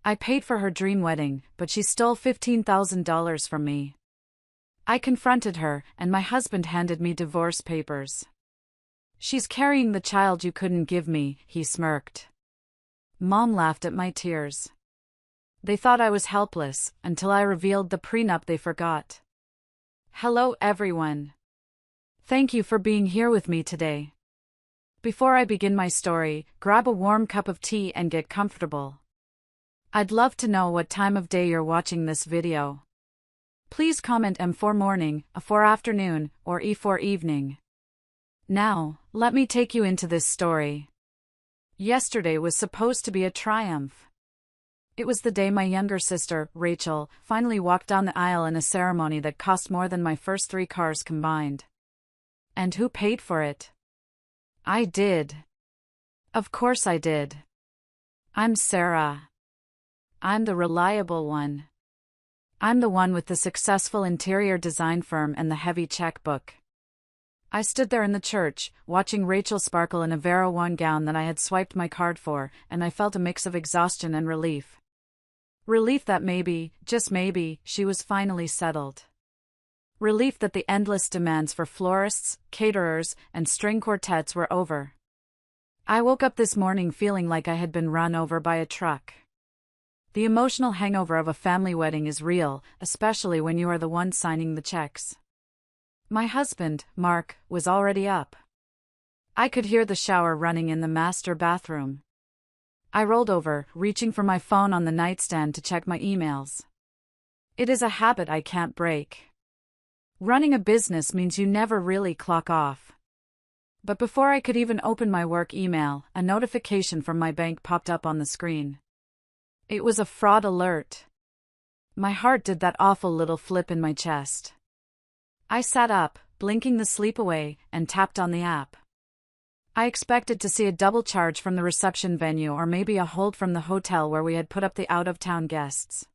I paid for her dream wedding, but she stole $15,000 from me. I confronted her, and my husband handed me divorce papers. She's carrying the child you couldn't give me, he smirked. Mom laughed at my tears. They thought I was helpless, until I revealed the prenup they forgot. Hello everyone. Thank you for being here with me today. Before I begin my story, grab a warm cup of tea and get comfortable. I'd love to know what time of day you're watching this video. Please comment M for morning, A for afternoon, or E for evening. Now, let me take you into this story. Yesterday was supposed to be a triumph. It was the day my younger sister, Rachel, finally walked down the aisle in a ceremony that cost more than my first 3 cars combined. And who paid for it? I did. Of course I did. I'm Sarah. I'm the reliable one. I'm the one with the successful interior design firm and the heavy checkbook. I stood there in the church, watching Rachel sparkle in a Vera Wang gown that I had swiped my card for, and I felt a mix of exhaustion and relief. Relief that maybe, just maybe, she was finally settled. Relief that the endless demands for florists, caterers, and string quartets were over. I woke up this morning feeling like I had been run over by a truck. The emotional hangover of a family wedding is real, especially when you are the one signing the checks. My husband, Mark, was already up. I could hear the shower running in the master bathroom. I rolled over, reaching for my phone on the nightstand to check my emails. It is a habit I can't break. Running a business means you never really clock off. But before I could even open my work email, a notification from my bank popped up on the screen. It was a fraud alert. My heart did that awful little flip in my chest. I sat up, blinking the sleep away, and tapped on the app. I expected to see a double charge from the reception venue or maybe a hold from the hotel where we had put up the out-of-town guests.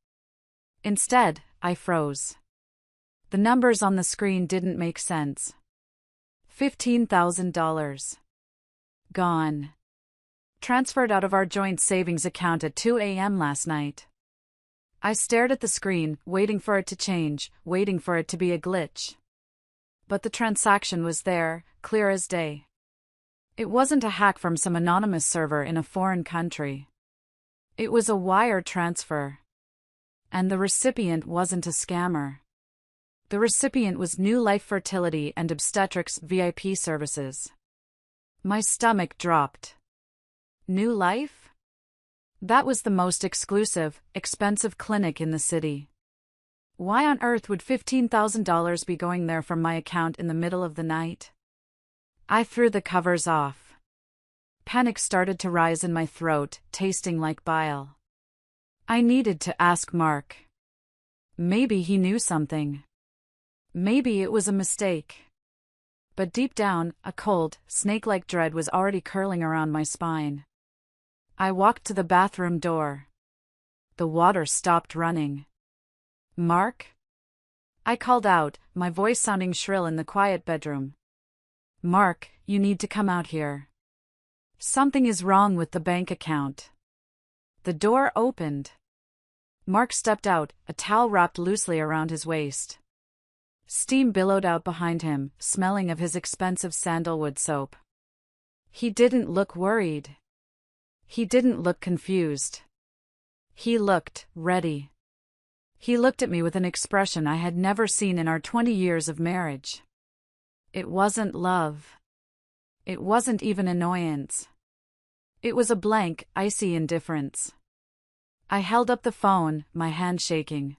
Instead, I froze. The numbers on the screen didn't make sense. $15,000. Gone. Transferred out of our joint savings account at 2 a.m. last night. I stared at the screen, waiting for it to change, waiting for it to be a glitch. But the transaction was there, clear as day. It wasn't a hack from some anonymous server in a foreign country. It was a wire transfer. And the recipient wasn't a scammer. The recipient was New Life Fertility and Obstetrics VIP services. My stomach dropped. New Life? That was the most exclusive, expensive clinic in the city. Why on earth would $15,000 be going there from my account in the middle of the night? I threw the covers off. Panic started to rise in my throat, tasting like bile. I needed to ask Mark. Maybe he knew something. Maybe it was a mistake. But deep down, a cold, snake-like dread was already curling around my spine. I walked to the bathroom door. The water stopped running. Mark? I called out, my voice sounding shrill in the quiet bedroom. Mark, you need to come out here. Something is wrong with the bank account. The door opened. Mark stepped out, a towel wrapped loosely around his waist. Steam billowed out behind him, smelling of his expensive sandalwood soap. He didn't look worried. He didn't look confused. He looked ready. He looked at me with an expression I had never seen in our 20 years of marriage. It wasn't love. It wasn't even annoyance. It was a blank, icy indifference. I held up the phone, my hand shaking.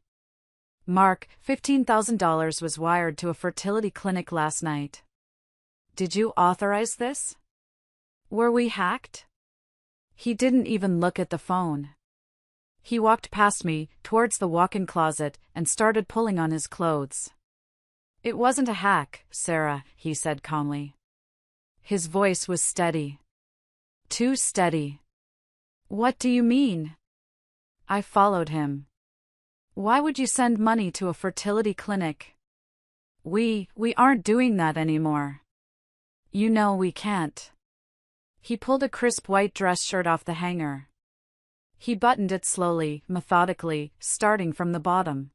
Mark, $15,000 was wired to a fertility clinic last night. Did you authorize this? Were we hacked? He didn't even look at the phone. He walked past me, towards the walk-in closet, and started pulling on his clothes. It wasn't a hack, Sarah, he said calmly. His voice was steady. Too steady. What do you mean? I followed him. Why would you send money to a fertility clinic? We aren't doing that anymore. You know we can't. He pulled a crisp white dress shirt off the hanger. He buttoned it slowly, methodically, starting from the bottom.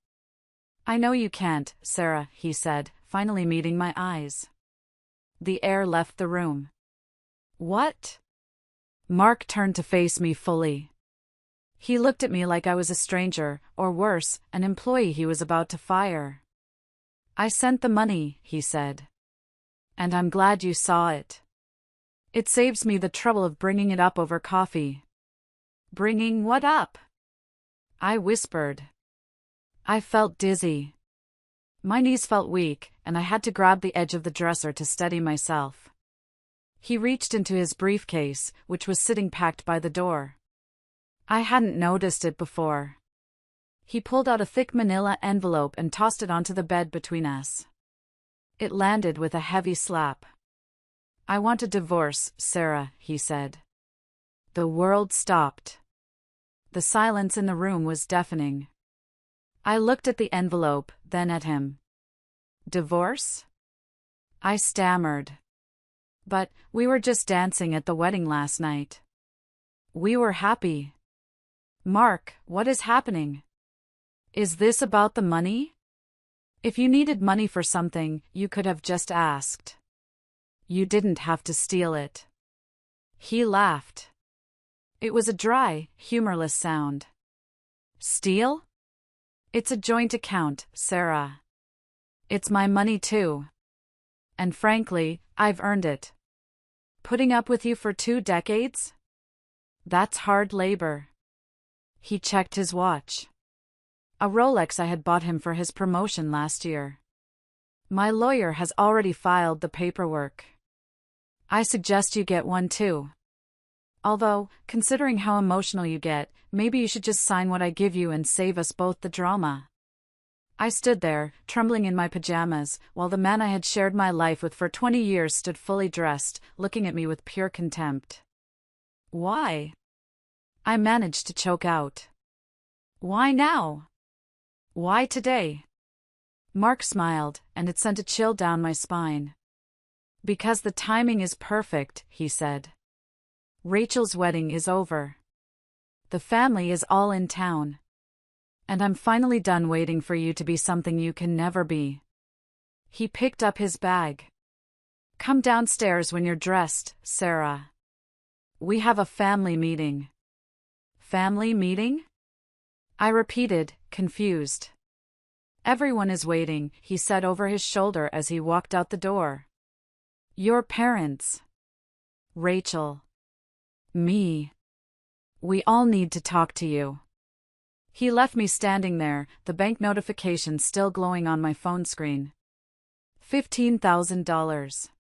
"I know you can't, Sarah," he said, finally meeting my eyes. The air left the room. "What?" Mark turned to face me fully. He looked at me like I was a stranger, or worse, an employee he was about to fire. "I sent the money," he said. "And I'm glad you saw it. It saves me the trouble of bringing it up over coffee." "Bringing what up?" I whispered. I felt dizzy. My knees felt weak, and I had to grab the edge of the dresser to steady myself. He reached into his briefcase, which was sitting packed by the door. I hadn't noticed it before. He pulled out a thick manila envelope and tossed it onto the bed between us. It landed with a heavy slap. "I want a divorce, Sarah," he said. The world stopped. The silence in the room was deafening. I looked at the envelope, then at him. "Divorce?" I stammered. "But we were just dancing at the wedding last night. We were happy." "Mark, what is happening? Is this about the money? If you needed money for something, you could have just asked. You didn't have to steal it." He laughed. It was a dry, humorless sound. "Steal? It's a joint account, Sarah. It's my money too. And frankly, I've earned it. Putting up with you for 2 decades? That's hard labor." He checked his watch. A Rolex I had bought him for his promotion last year. "My lawyer has already filed the paperwork. I suggest you get one too. Although, considering how emotional you get, maybe you should just sign what I give you and save us both the drama." I stood there, trembling in my pajamas, while the man I had shared my life with for 20 years stood fully dressed, looking at me with pure contempt. "Why?" I managed to choke out. "Why now? Why today?" Mark smiled, and it sent a chill down my spine. "Because the timing is perfect," he said. "Rachel's wedding is over. The family is all in town. And I'm finally done waiting for you to be something you can never be." He picked up his bag. "Come downstairs when you're dressed, Sarah. We have a family meeting." "Family meeting?" I repeated, confused. "Everyone is waiting," he said over his shoulder as he walked out the door. "Your parents. Rachel. Me. We all need to talk to you." He left me standing there, the bank notification still glowing on my phone screen. $15,000.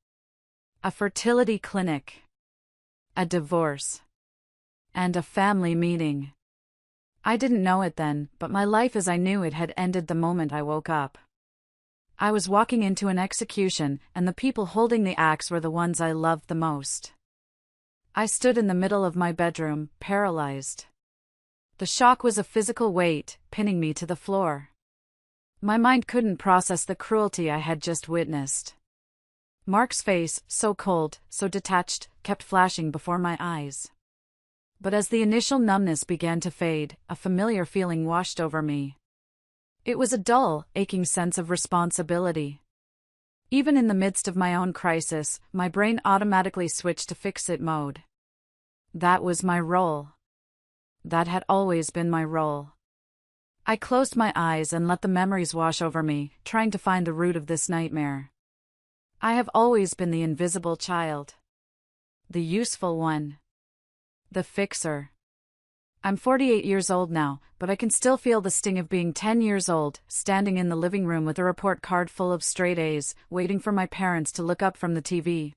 A fertility clinic. A divorce. And a family meeting. I didn't know it then, but my life as I knew it had ended the moment I woke up. I was walking into an execution, and the people holding the axe were the ones I loved the most. I stood in the middle of my bedroom, paralyzed. The shock was a physical weight, pinning me to the floor. My mind couldn't process the cruelty I had just witnessed. Mark's face, so cold, so detached, kept flashing before my eyes. But as the initial numbness began to fade, a familiar feeling washed over me. It was a dull, aching sense of responsibility. Even in the midst of my own crisis, my brain automatically switched to fix-it mode. That was my role. That had always been my role. I closed my eyes and let the memories wash over me, trying to find the root of this nightmare. I have always been the invisible child. The useful one. The fixer. I'm 48 years old now, but I can still feel the sting of being 10 years old, standing in the living room with a report card full of straight A's, waiting for my parents to look up from the TV.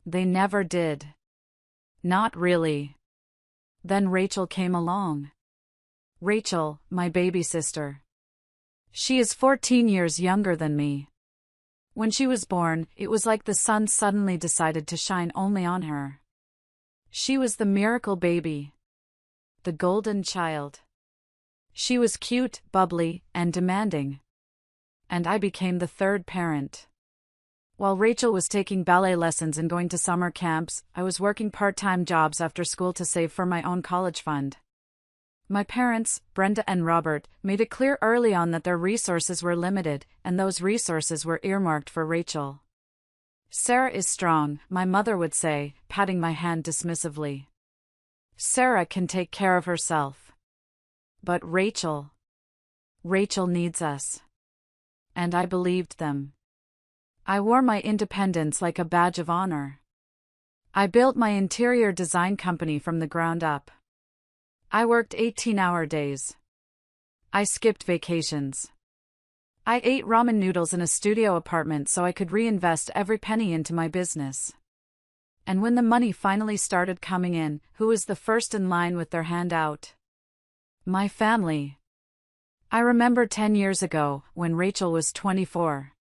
They never did. Not really. Then Rachel came along. Rachel, my baby sister. She is 14 years younger than me. When she was born, it was like the sun suddenly decided to shine only on her. She was the miracle baby. The golden child. She was cute, bubbly, and demanding. And I became the third parent. While Rachel was taking ballet lessons and going to summer camps, I was working part-time jobs after school to save for my own college fund. My parents, Brenda and Robert, made it clear early on that their resources were limited, and those resources were earmarked for Rachel. Sarah is strong, my mother would say, patting my hand dismissively. Sarah can take care of herself. But Rachel needs us. And I believed them. I wore my independence like a badge of honor. I built my interior design company from the ground up. I worked 18-hour days. I skipped vacations. I ate ramen noodles in a studio apartment so I could reinvest every penny into my business. And when the money finally started coming in, who was the first in line with their hand out? My family. I remember 10 years ago, when Rachel was 24.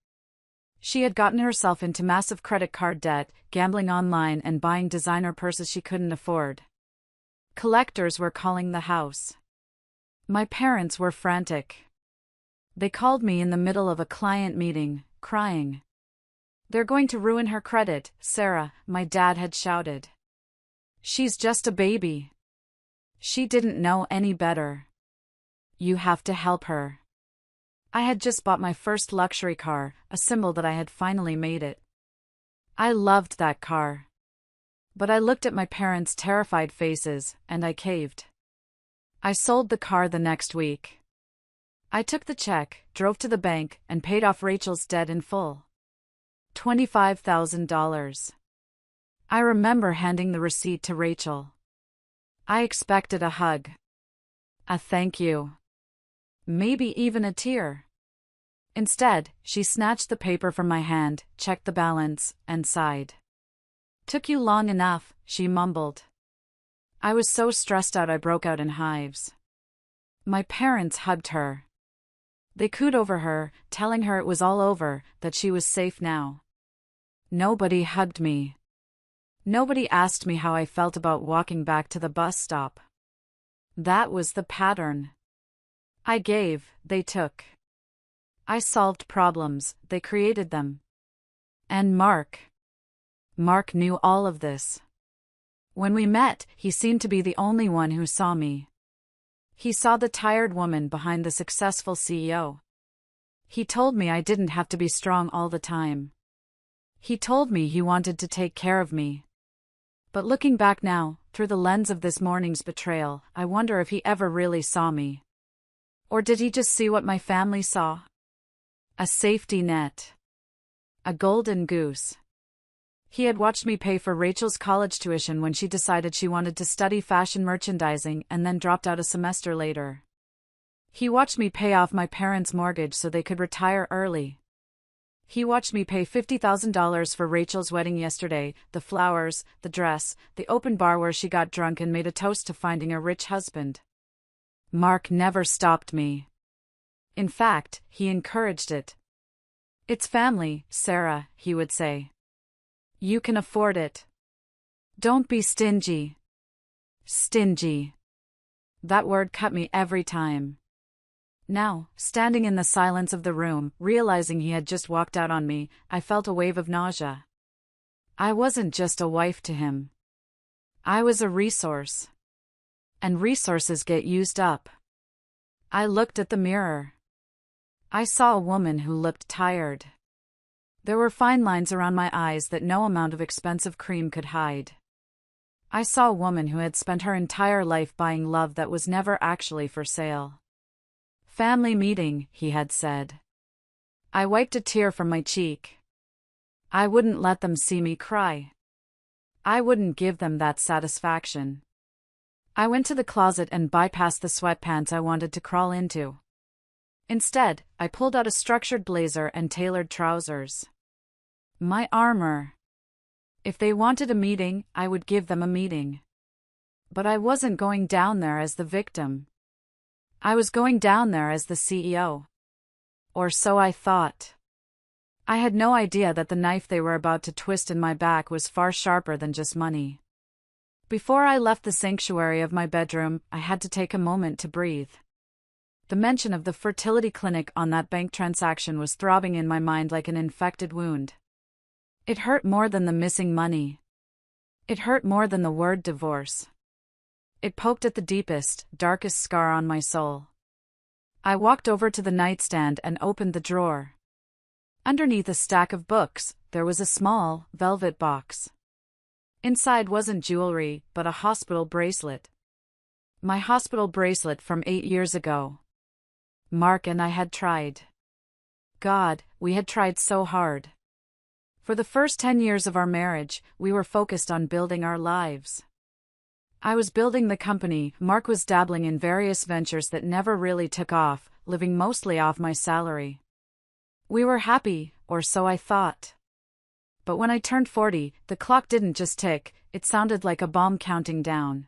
She had gotten herself into massive credit card debt, gambling online and buying designer purses she couldn't afford. Collectors were calling the house. My parents were frantic. They called me in the middle of a client meeting, crying. "They're going to ruin her credit, Sarah," my dad had shouted. "She's just a baby. She didn't know any better. You have to help her." I had just bought my first luxury car, a symbol that I had finally made it. I loved that car. But I looked at my parents' terrified faces, and I caved. I sold the car the next week. I took the check, drove to the bank, and paid off Rachel's debt in full. $25,000. I remember handing the receipt to Rachel. I expected a hug. A thank you. Maybe even a tear. Instead, she snatched the paper from my hand, checked the balance, and sighed. "Took you long enough," she mumbled. I was so stressed out I broke out in hives. My parents hugged her. They cooed over her, telling her it was all over, that she was safe now. Nobody hugged me. Nobody asked me how I felt about walking back to the bus stop. That was the pattern. I gave, they took. I solved problems, they created them. And Mark knew all of this. When we met, he seemed to be the only one who saw me. He saw the tired woman behind the successful CEO. He told me I didn't have to be strong all the time. He told me he wanted to take care of me. But looking back now, through the lens of this morning's betrayal, I wonder if he ever really saw me. Or did he just see what my family saw? A safety net. A golden goose. He had watched me pay for Rachel's college tuition when she decided she wanted to study fashion merchandising and then dropped out a semester later. He watched me pay off my parents' mortgage so they could retire early. He watched me pay $50,000 for Rachel's wedding yesterday, the flowers, the dress, the open bar where she got drunk and made a toast to finding a rich husband. Mark never stopped me. In fact, he encouraged it. "It's family, Sarah," he would say. "You can afford it. Don't be stingy." Stingy. That word cut me every time. Now, standing in the silence of the room, realizing he had just walked out on me, I felt a wave of nausea. I wasn't just a wife to him. I was a resource. And resources get used up. I looked at the mirror. I saw a woman who looked tired. There were fine lines around my eyes that no amount of expensive cream could hide. I saw a woman who had spent her entire life buying love that was never actually for sale. "Family meeting," he had said. I wiped a tear from my cheek. I wouldn't let them see me cry. I wouldn't give them that satisfaction. I went to the closet and bypassed the sweatpants I wanted to crawl into. Instead, I pulled out a structured blazer and tailored trousers. My armor. If they wanted a meeting, I would give them a meeting. But I wasn't going down there as the victim. I was going down there as the CEO. Or so I thought. I had no idea that the knife they were about to twist in my back was far sharper than just money. Before I left the sanctuary of my bedroom, I had to take a moment to breathe. The mention of the fertility clinic on that bank transaction was throbbing in my mind like an infected wound. It hurt more than the missing money. It hurt more than the word divorce. It poked at the deepest, darkest scar on my soul. I walked over to the nightstand and opened the drawer. Underneath a stack of books, there was a small, velvet box. Inside wasn't jewelry, but a hospital bracelet. My hospital bracelet from 8 years ago. Mark and I had tried. God, we had tried so hard. For the first 10 years of our marriage, we were focused on building our lives. I was building the company, Mark was dabbling in various ventures that never really took off, living mostly off my salary. We were happy, or so I thought. But when I turned 40, the clock didn't just tick, it sounded like a bomb counting down.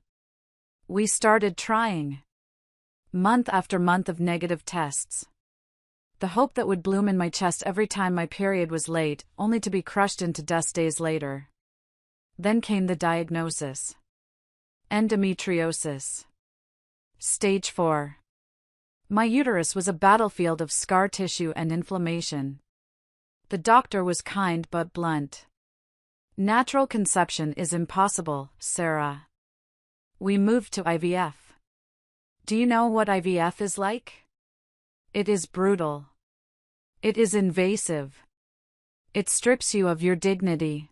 We started trying. Month after month of negative tests. The hope that would bloom in my chest every time my period was late, only to be crushed into dust days later. Then came the diagnosis. Endometriosis. Stage 4. My uterus was a battlefield of scar tissue and inflammation. The doctor was kind but blunt. Natural conception is impossible, Sarah. We moved to IVF. Do you know what IVF is like? It is brutal. It is invasive. It strips you of your dignity.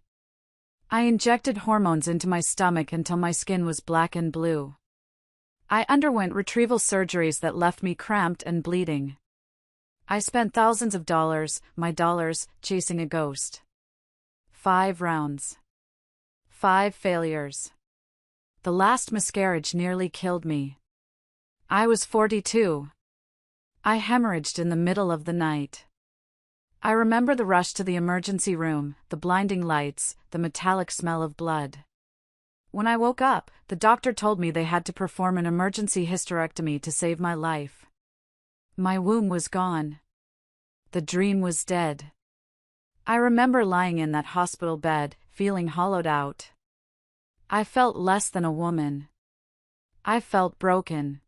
I injected hormones into my stomach until my skin was black and blue. I underwent retrieval surgeries that left me cramped and bleeding. I spent thousands of dollars, my dollars, chasing a ghost. 5 rounds. 5 failures. The last miscarriage nearly killed me. I was 42. I hemorrhaged in the middle of the night. I remember the rush to the emergency room, the blinding lights, the metallic smell of blood. When I woke up, the doctor told me they had to perform an emergency hysterectomy to save my life. My womb was gone. The dream was dead. I remember lying in that hospital bed, feeling hollowed out. I felt less than a woman. I felt broken.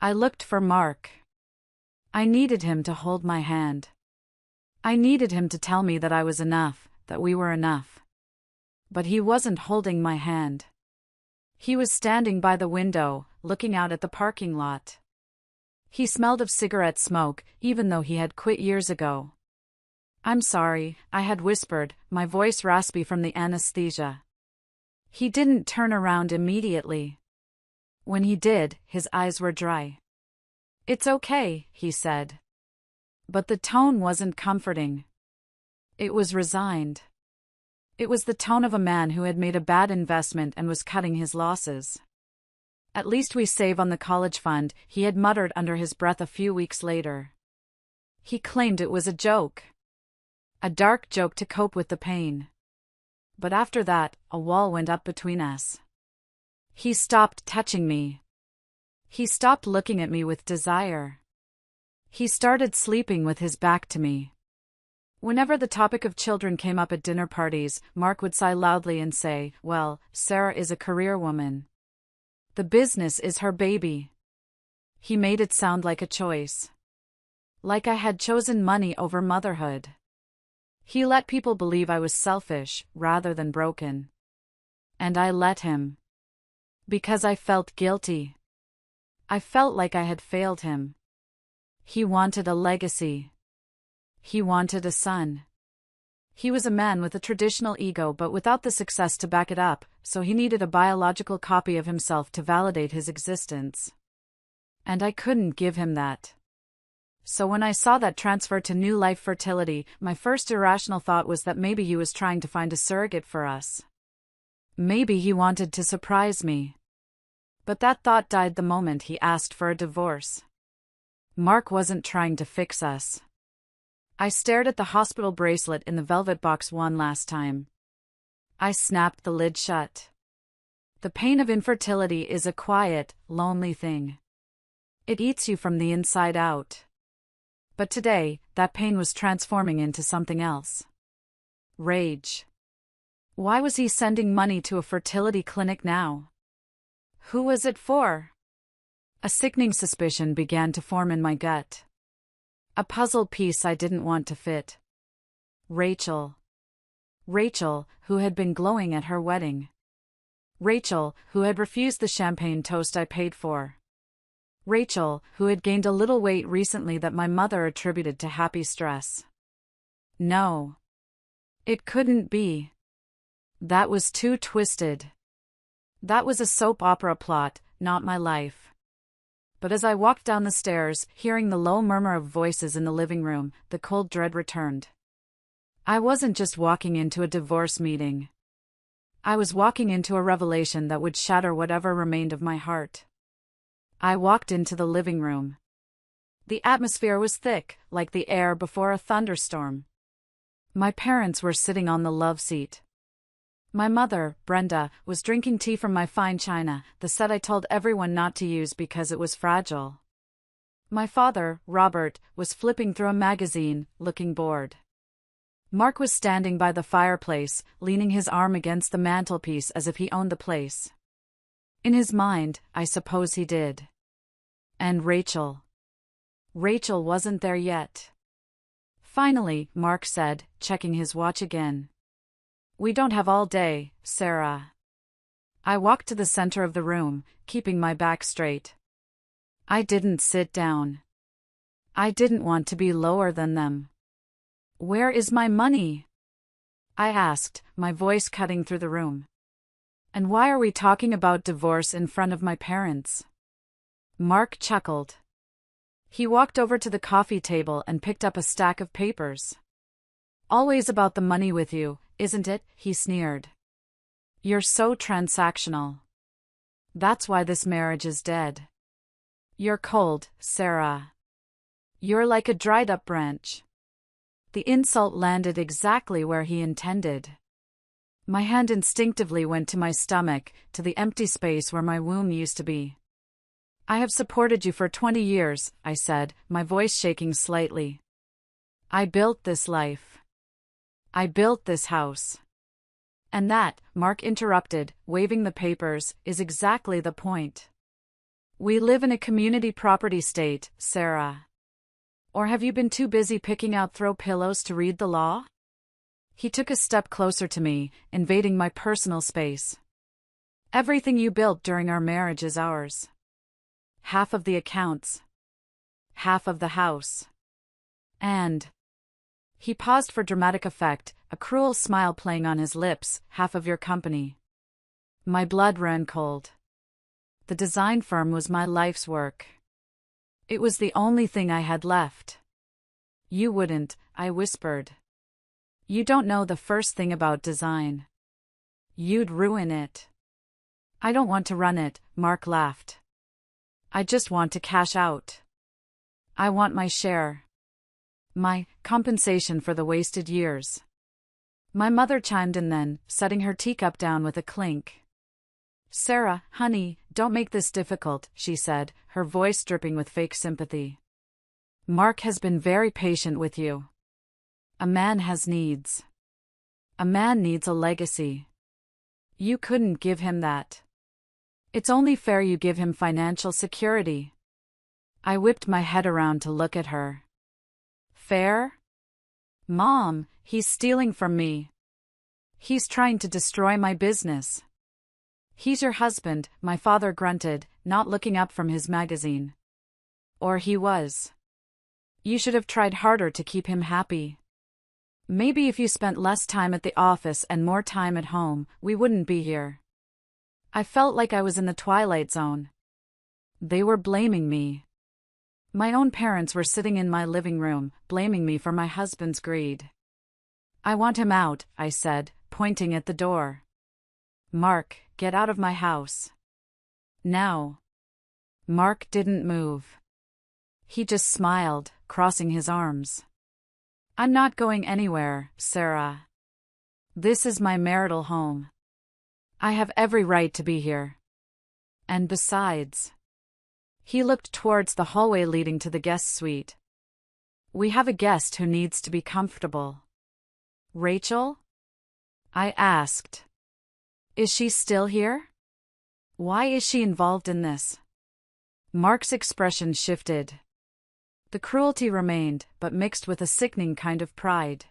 I looked for Mark. I needed him to hold my hand. I needed him to tell me that I was enough, that we were enough. But he wasn't holding my hand. He was standing by the window, looking out at the parking lot. He smelled of cigarette smoke, even though he had quit years ago. "I'm sorry," I had whispered, my voice raspy from the anesthesia. He didn't turn around immediately. When he did, his eyes were dry. "It's okay," he said. But the tone wasn't comforting. It was resigned. It was the tone of a man who had made a bad investment and was cutting his losses. "At least we save on the college fund," he had muttered under his breath a few weeks later. He claimed it was a joke. A dark joke to cope with the pain. But after that, a wall went up between us. He stopped touching me. He stopped looking at me with desire. He started sleeping with his back to me. Whenever the topic of children came up at dinner parties, Mark would sigh loudly and say, "Well, Sarah is a career woman. The business is her baby." He made it sound like a choice. Like I had chosen money over motherhood. He let people believe I was selfish, rather than broken. And I let him. Because I felt guilty. I felt like I had failed him. He wanted a legacy. He wanted a son. He was a man with a traditional ego but without the success to back it up, so he needed a biological copy of himself to validate his existence. And I couldn't give him that. So when I saw that transfer to New Life Fertility, my first irrational thought was that maybe he was trying to find a surrogate for us. Maybe he wanted to surprise me. But that thought died the moment he asked for a divorce. Mark wasn't trying to fix us. I stared at the hospital bracelet in the velvet box one last time. I snapped the lid shut. The pain of infertility is a quiet, lonely thing. It eats you from the inside out. But today, that pain was transforming into something else. Rage. Why was he sending money to a fertility clinic now? Who was it for? A sickening suspicion began to form in my gut. A puzzle piece I didn't want to fit. Rachel. Rachel, who had been glowing at her wedding. Rachel, who had refused the champagne toast I paid for. Rachel, who had gained a little weight recently that my mother attributed to happy stress. No. It couldn't be. That was too twisted. That was a soap opera plot, not my life. But as I walked down the stairs, hearing the low murmur of voices in the living room, the cold dread returned. I wasn't just walking into a divorce meeting. I was walking into a revelation that would shatter whatever remained of my heart. I walked into the living room. The atmosphere was thick, like the air before a thunderstorm. My parents were sitting on the love seat. My mother, Brenda, was drinking tea from my fine china, the set I told everyone not to use because it was fragile. My father, Robert, was flipping through a magazine, looking bored. Mark was standing by the fireplace, leaning his arm against the mantelpiece as if he owned the place. In his mind, I suppose he did. And Rachel. Rachel wasn't there yet. Finally, Mark said, checking his watch again. We don't have all day, Sarah. I walked to the center of the room, keeping my back straight. I didn't sit down. I didn't want to be lower than them. Where is my money? I asked, my voice cutting through the room. And why are we talking about divorce in front of my parents? Mark chuckled. He walked over to the coffee table and picked up a stack of papers. Always about the money with you, isn't it? He sneered. You're so transactional. That's why this marriage is dead. You're cold, Sarah. You're like a dried-up branch. The insult landed exactly where he intended. My hand instinctively went to my stomach, to the empty space where my womb used to be. I have supported you for 20 years, I said, my voice shaking slightly. I built this life. I built this house. And that, Mark interrupted, waving the papers, is exactly the point. We live in a community property state, Sarah. Or have you been too busy picking out throw pillows to read the law? He took a step closer to me, invading my personal space. Everything you built during our marriage is ours. Half of the accounts. Half of the house. And... He paused for dramatic effect, a cruel smile playing on his lips, half of your company. My blood ran cold. The design firm was my life's work. It was the only thing I had left. You wouldn't, I whispered. You don't know the first thing about design. You'd ruin it. I don't want to run it, Mark laughed. I just want to cash out. I want my share. My compensation for the wasted years. My mother chimed in then, setting her teacup down with a clink. Sarah, honey, don't make this difficult, she said, her voice dripping with fake sympathy. Mark has been very patient with you. A man has needs. A man needs a legacy. You couldn't give him that. It's only fair you give him financial security. I whipped my head around to look at her. Fair? Mom, he's stealing from me. He's trying to destroy my business. He's your husband, my father grunted, not looking up from his magazine. Or he was. You should have tried harder to keep him happy. Maybe if you spent less time at the office and more time at home, we wouldn't be here. I felt like I was in the twilight zone. They were blaming me. My own parents were sitting in my living room, blaming me for my husband's greed. I want him out, I said, pointing at the door. Mark, get out of my house. Now. Mark didn't move. He just smiled, crossing his arms. I'm not going anywhere, Sarah. This is my marital home. I have every right to be here. And besides... He looked towards the hallway leading to the guest suite. We have a guest who needs to be comfortable. Rachel? I asked. Is she still here? Why is she involved in this? Mark's expression shifted. The cruelty remained, but mixed with a sickening kind of pride.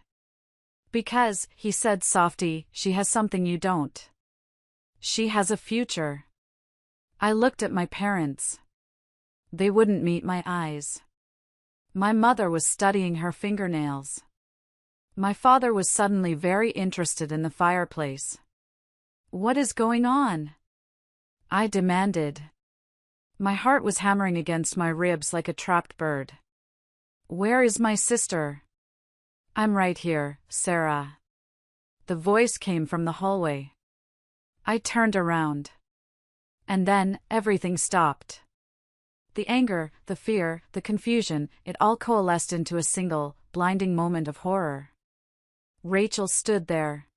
Because, he said softly, she has something you don't. She has a future. I looked at my parents. They wouldn't meet my eyes. My mother was studying her fingernails. My father was suddenly very interested in the fireplace. What is going on? I demanded. My heart was hammering against my ribs like a trapped bird. Where is my sister? I'm right here, Sarah. The voice came from the hallway. I turned around. And then, everything stopped. The anger, the fear, the confusion, it all coalesced into a single, blinding moment of horror. Rachel stood there.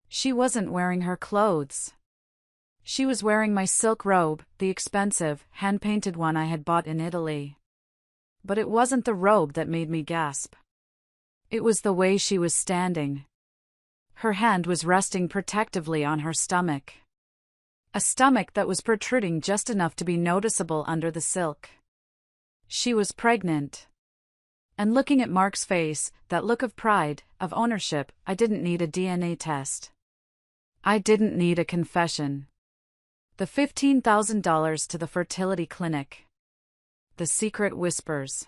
She wasn't wearing her clothes. She was wearing my silk robe, the expensive, hand-painted one I had bought in Italy. But it wasn't the robe that made me gasp. It was the way she was standing. Her hand was resting protectively on her stomach. A stomach that was protruding just enough to be noticeable under the silk. She was pregnant. And looking at Mark's face, that look of pride, of ownership, I didn't need a DNA test. I didn't need a confession. The $15,000 to the fertility clinic. The secret whispers.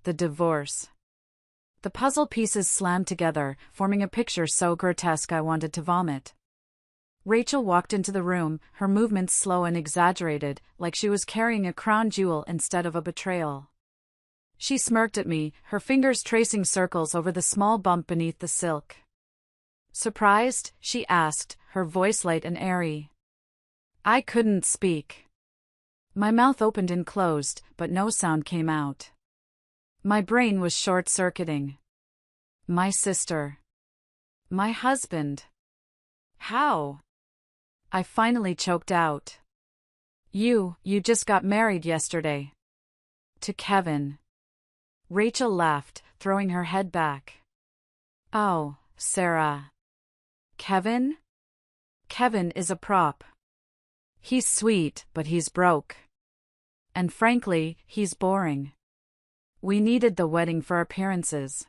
The divorce. The puzzle pieces slammed together, forming a picture so grotesque I wanted to vomit. Rachel walked into the room, her movements slow and exaggerated, like she was carrying a crown jewel instead of a betrayal. She smirked at me, her fingers tracing circles over the small bump beneath the silk. Surprised? She asked, her voice light and airy. I couldn't speak. My mouth opened and closed, but no sound came out. My brain was short-circuiting. My sister. My husband. How? I finally choked out. You just got married yesterday. To Kevin. Rachel laughed, throwing her head back. Oh, Sarah. Kevin? Kevin is a prop. He's sweet, but he's broke. And frankly, he's boring. We needed the wedding for appearances.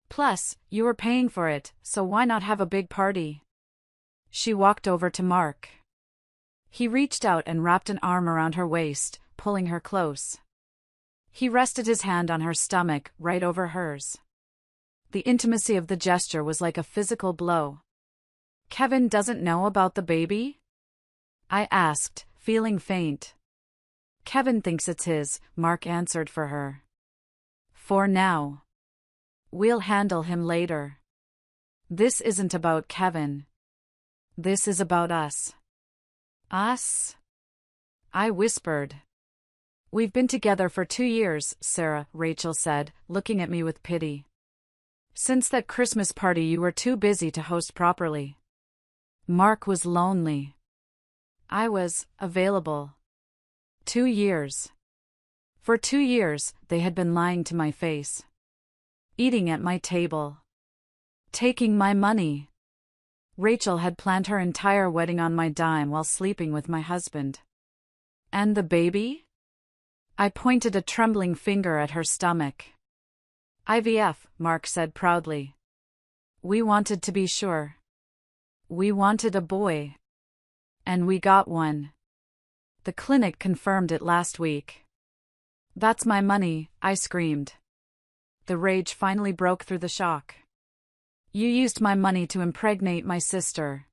Plus, you were paying for it, so why not have a big party? She walked over to Mark. He reached out and wrapped an arm around her waist, pulling her close. He rested his hand on her stomach, right over hers. The intimacy of the gesture was like a physical blow. Kevin doesn't know about the baby? I asked, feeling faint. Kevin thinks it's his, Mark answered for her. For now. We'll handle him later. This isn't about Kevin. This is about us. Us? I whispered. We've been together for 2 years, Sarah, Rachel said, looking at me with pity. Since that Christmas party you were too busy to host properly. Mark was lonely. I was available. 2 years. For 2 years, they had been lying to my face. Eating at my table. Taking my money. Rachel had planned her entire wedding on my dime while sleeping with my husband. And the baby? I pointed a trembling finger at her stomach. IVF, Mark said proudly. We wanted to be sure. We wanted a boy. And we got one. The clinic confirmed it last week. That's my money, I screamed. The rage finally broke through the shock. You used my money to impregnate my sister.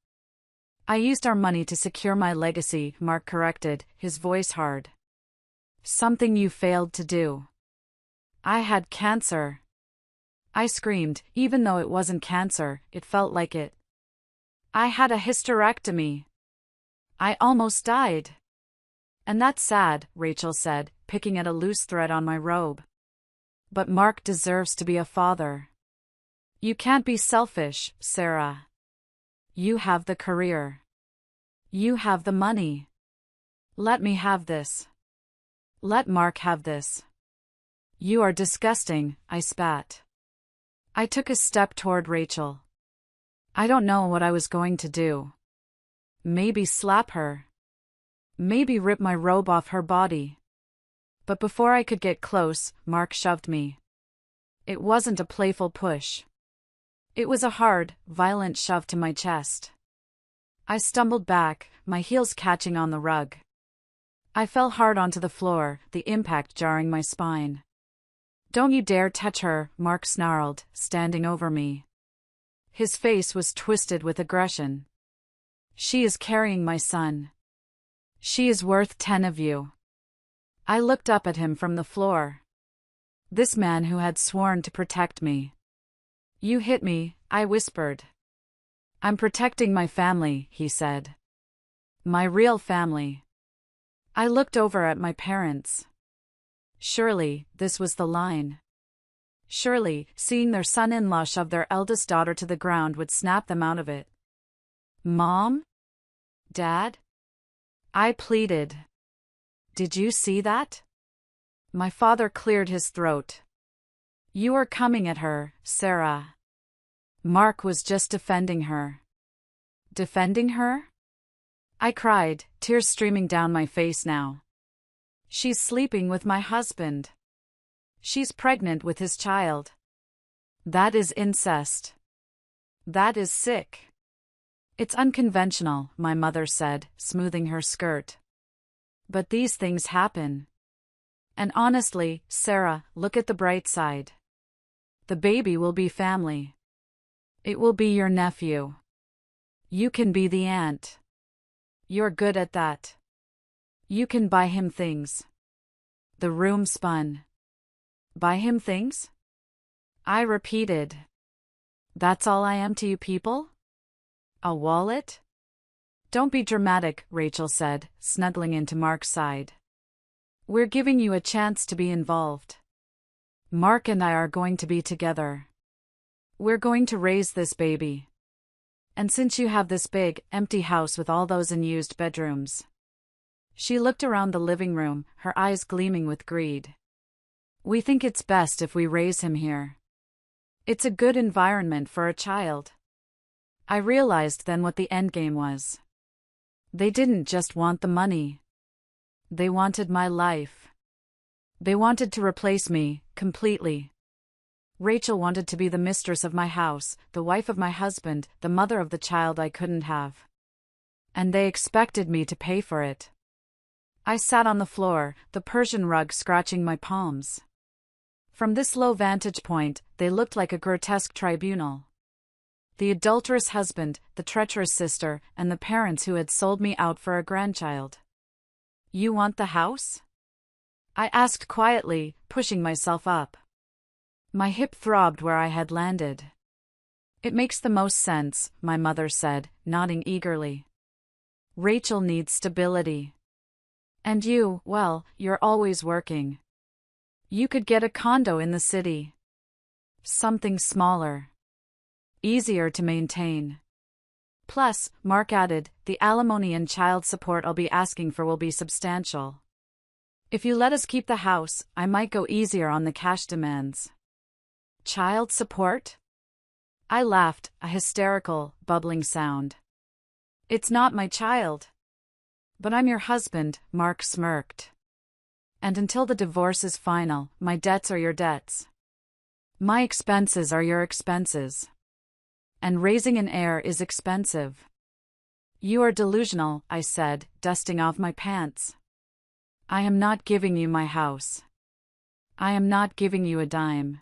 I used our money to secure my legacy, Mark corrected, his voice hard. Something you failed to do. I had cancer. I screamed, even though it wasn't cancer, it felt like it. I had a hysterectomy. I almost died. And that's sad, Rachel said, picking at a loose thread on my robe. But Mark deserves to be a father. You can't be selfish, Sarah. You have the career. You have the money. Let me have this. Let Mark have this. You are disgusting, I spat. I took a step toward Rachel. I don't know what I was going to do. Maybe slap her. Maybe rip my robe off her body. But before I could get close, Mark shoved me. It wasn't a playful push. It was a hard, violent shove to my chest. I stumbled back, my heels catching on the rug. I fell hard onto the floor, the impact jarring my spine. "Don't you dare touch her," Mark snarled, standing over me. His face was twisted with aggression. "She is carrying my son. She is worth 10 of you." I looked up at him from the floor. This man who had sworn to protect me. "You hit me," I whispered. "I'm protecting my family," he said. "My real family." I looked over at my parents. Surely, this was the line. Surely, seeing their son-in-law shove their eldest daughter to the ground would snap them out of it. "Mom? Dad?" I pleaded. "Did you see that?" My father cleared his throat. "You are coming at her, Sarah." Mark was just defending her. Defending her? I cried, tears streaming down my face now. "She's sleeping with my husband. She's pregnant with his child. That is incest. That is sick." "It's unconventional," my mother said, smoothing her skirt. "But these things happen. And honestly, Sarah, look at the bright side. The baby will be family. It will be your nephew. You can be the aunt. You're good at that. You can buy him things." The room spun. "Buy him things?" I repeated. "That's all I am to you people? A wallet?" "Don't be dramatic," Rachel said, snuggling into Mark's side. "We're giving you a chance to be involved. Mark and I are going to be together. We're going to raise this baby. And since you have this big, empty house with all those unused bedrooms." She looked around the living room, her eyes gleaming with greed. "We think it's best if we raise him here. It's a good environment for a child." I realized then what the endgame was. They didn't just want the money. They wanted my life. They wanted to replace me, completely. Rachel wanted to be the mistress of my house, the wife of my husband, the mother of the child I couldn't have. And they expected me to pay for it. I sat on the floor, the Persian rug scratching my palms. From this low vantage point, they looked like a grotesque tribunal. The adulterous husband, the treacherous sister, and the parents who had sold me out for a grandchild. "You want the house?" I asked quietly, pushing myself up. My hip throbbed where I had landed. "It makes the most sense," my mother said, nodding eagerly. "Rachel needs stability. And you, well, you're always working. You could get a condo in the city. Something smaller. Easier to maintain. Plus," Mark added, "the alimony and child support I'll be asking for will be substantial. If you let us keep the house, I might go easier on the cash demands." "Child support?" I laughed, a hysterical, bubbling sound. "It's not my child." "But I'm your husband," Mark smirked. "And until the divorce is final, my debts are your debts. My expenses are your expenses. And raising an heir is expensive." "You are delusional," I said, dusting off my pants. "I am not giving you my house. I am not giving you a dime.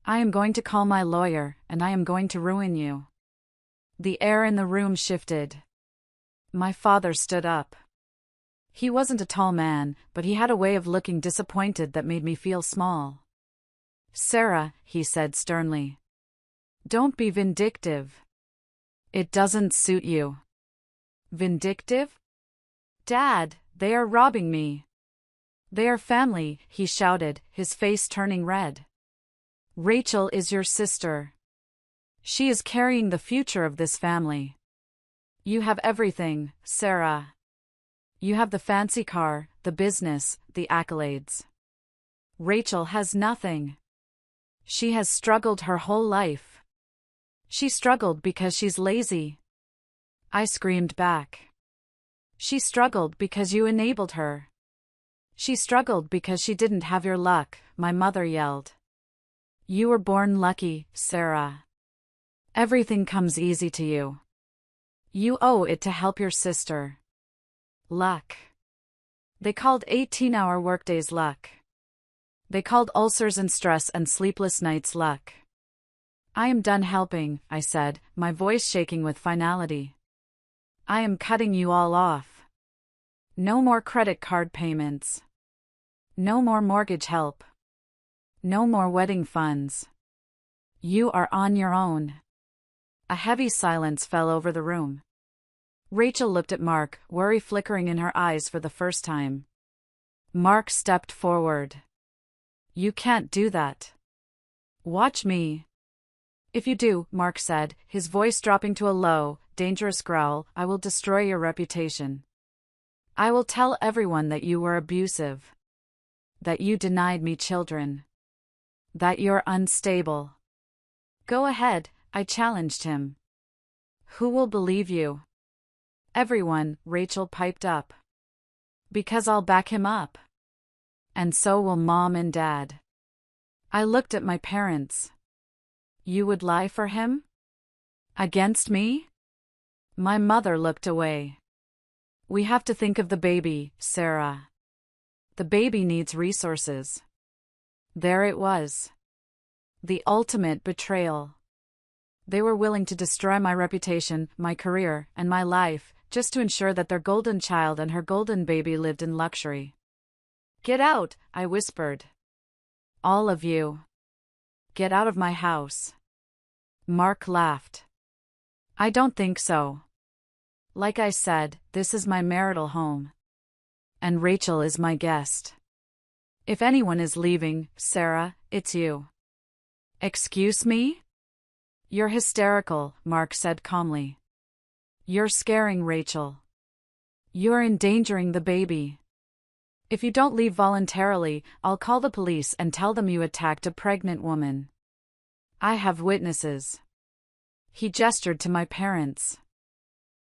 I am going to call my lawyer, and I am going to ruin you." The air in the room shifted. My father stood up. He wasn't a tall man, but he had a way of looking disappointed that made me feel small. "Sarah," he said sternly. "Don't be vindictive. It doesn't suit you." "Vindictive? Dad, they are robbing me. They are family," he shouted, his face turning red. "Rachel is your sister. She is carrying the future of this family. You have everything, Sarah. You have the fancy car, the business, the accolades. Rachel has nothing. She has struggled her whole life. She struggled because she's lazy." I screamed back. "She struggled because you enabled her. She struggled because she didn't have your luck," my mother yelled. "You were born lucky, Sarah. Everything comes easy to you. You owe it to help your sister. Luck. They called 18-hour workdays luck. They called ulcers and stress and sleepless nights luck. I am done helping, I said, my voice shaking with finality. I am cutting you all off. No more credit card payments. No more mortgage help. No more wedding funds. You are on your own. A heavy silence fell over the room. Rachel looked at Mark, worry flickering in her eyes for the first time. Mark stepped forward. You can't do that. Watch me. If you do, Mark said, his voice dropping to a low, dangerous growl, I will destroy your reputation. I will tell everyone that you were abusive. That you denied me children. That you're unstable. Go ahead, I challenged him. Who will believe you? Everyone, Rachel piped up. Because I'll back him up. And so will Mom and Dad. I looked at my parents. You would lie for him? Against me? My mother looked away. We have to think of the baby, Sarah. The baby needs resources. There it was. The ultimate betrayal. They were willing to destroy my reputation, my career, and my life, just to ensure that their golden child and her golden baby lived in luxury. Get out, I whispered. All of you. Get out of my house. Mark laughed. I don't think so. Like I said, this is my marital home. And Rachel is my guest. If anyone is leaving, Sarah, it's you. Excuse me? You're hysterical, Mark said calmly. You're scaring Rachel. You're endangering the baby. If you don't leave voluntarily, I'll call the police and tell them you attacked a pregnant woman. I have witnesses. He gestured to my parents.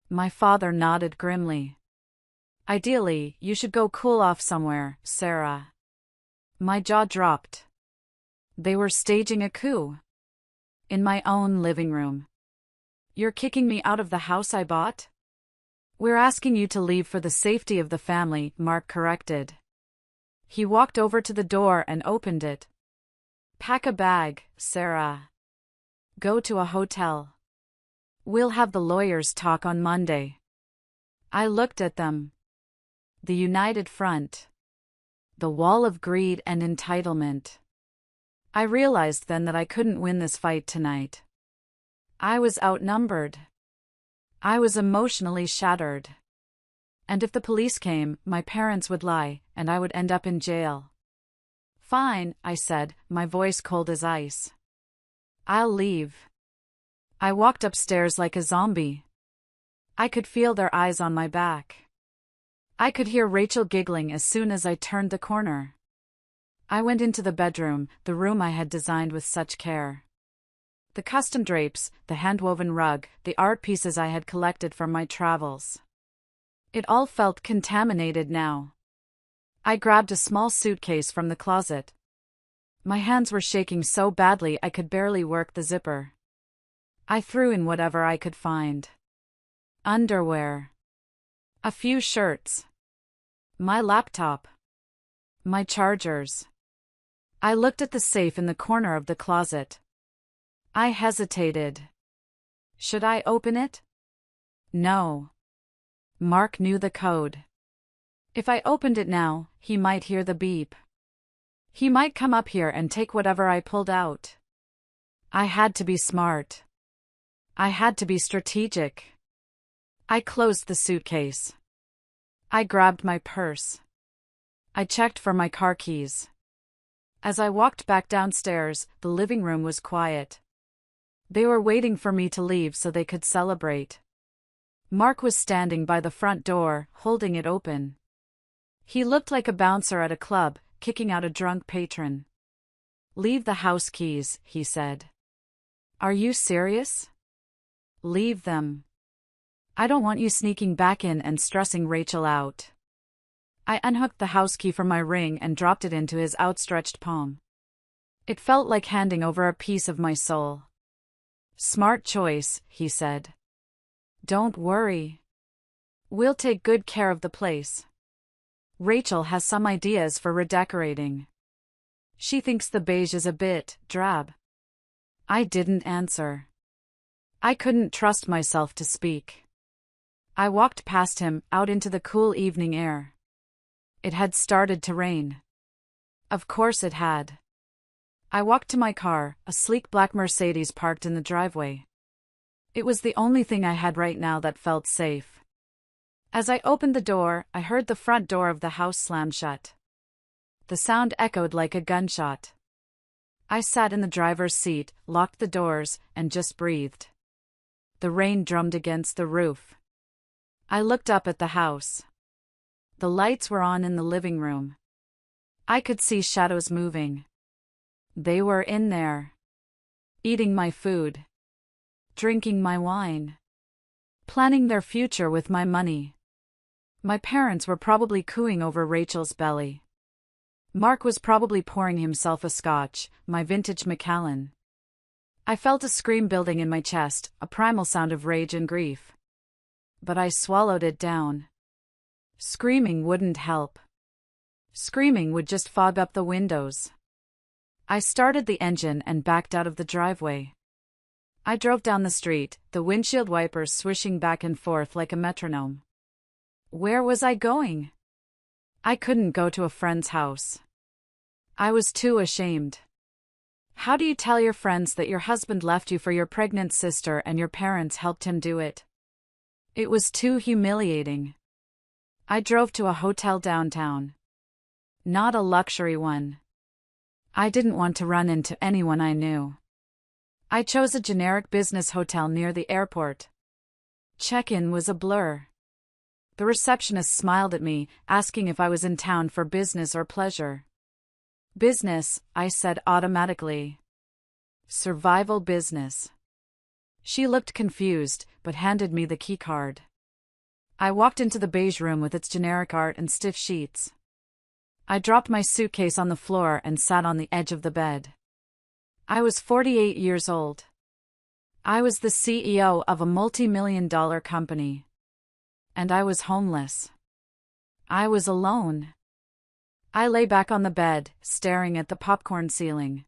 My father nodded grimly. Ideally, you should go cool off somewhere, Sarah. My jaw dropped. They were staging a coup. In my own living room. You're kicking me out of the house I bought? We're asking you to leave for the safety of the family, Mark corrected. He walked over to the door and opened it. Pack a bag, Sarah. Go to a hotel. We'll have the lawyers talk on Monday. I looked at them. The united front. The wall of greed and entitlement. I realized then that I couldn't win this fight tonight. I was outnumbered. I was emotionally shattered. And if the police came, my parents would lie, and I would end up in jail. Fine, I said, my voice cold as ice. I'll leave. I walked upstairs like a zombie. I could feel their eyes on my back. I could hear Rachel giggling as soon as I turned the corner. I went into the bedroom, the room I had designed with such care. The custom drapes, the hand-woven rug, the art pieces I had collected from my travels. It all felt contaminated now. I grabbed a small suitcase from the closet. My hands were shaking so badly I could barely work the zipper. I threw in whatever I could find. Underwear. A few shirts. My laptop. My chargers. I looked at the safe in the corner of the closet. I hesitated. Should I open it? No. Mark knew the code. If I opened it now, he might hear the beep. He might come up here and take whatever I pulled out. I had to be smart. I had to be strategic. I closed the suitcase. I grabbed my purse. I checked for my car keys. As I walked back downstairs, the living room was quiet. They were waiting for me to leave so they could celebrate. Mark was standing by the front door, holding it open. He looked like a bouncer at a club, kicking out a drunk patron. Leave the house keys, he said. Are you serious? Leave them. I don't want you sneaking back in and stressing Rachel out. I unhooked the house key from my ring and dropped it into his outstretched palm. It felt like handing over a piece of my soul. Smart choice, he said. Don't worry. We'll take good care of the place. Rachel has some ideas for redecorating. She thinks the beige is a bit drab. I didn't answer. I couldn't trust myself to speak. I walked past him, out into the cool evening air. It had started to rain. Of course it had. I walked to my car, a sleek black Mercedes parked in the driveway. It was the only thing I had right now that felt safe. As I opened the door, I heard the front door of the house slam shut. The sound echoed like a gunshot. I sat in the driver's seat, locked the doors, and just breathed. The rain drummed against the roof. I looked up at the house. The lights were on in the living room. I could see shadows moving. They were in there. Eating my food. Drinking my wine. Planning their future with my money. My parents were probably cooing over Rachel's belly. Mark was probably pouring himself a scotch, my vintage Macallan. I felt a scream building in my chest, a primal sound of rage and grief. But I swallowed it down. Screaming wouldn't help. Screaming would just fog up the windows. I started the engine and backed out of the driveway. I drove down the street, the windshield wipers swishing back and forth like a metronome. Where was I going? I couldn't go to a friend's house. I was too ashamed. How do you tell your friends that your husband left you for your pregnant sister and your parents helped him do it? It was too humiliating. I drove to a hotel downtown. Not a luxury one. I didn't want to run into anyone I knew. I chose a generic business hotel near the airport. Check-in was a blur. The receptionist smiled at me, asking if I was in town for business or pleasure. Business, I said automatically. Survival business. She looked confused, but handed me the key card. I walked into the beige room with its generic art and stiff sheets. I dropped my suitcase on the floor and sat on the edge of the bed. I was 48 years old. I was the CEO of a multi-million-dollar company. And I was homeless. I was alone. I lay back on the bed, staring at the popcorn ceiling.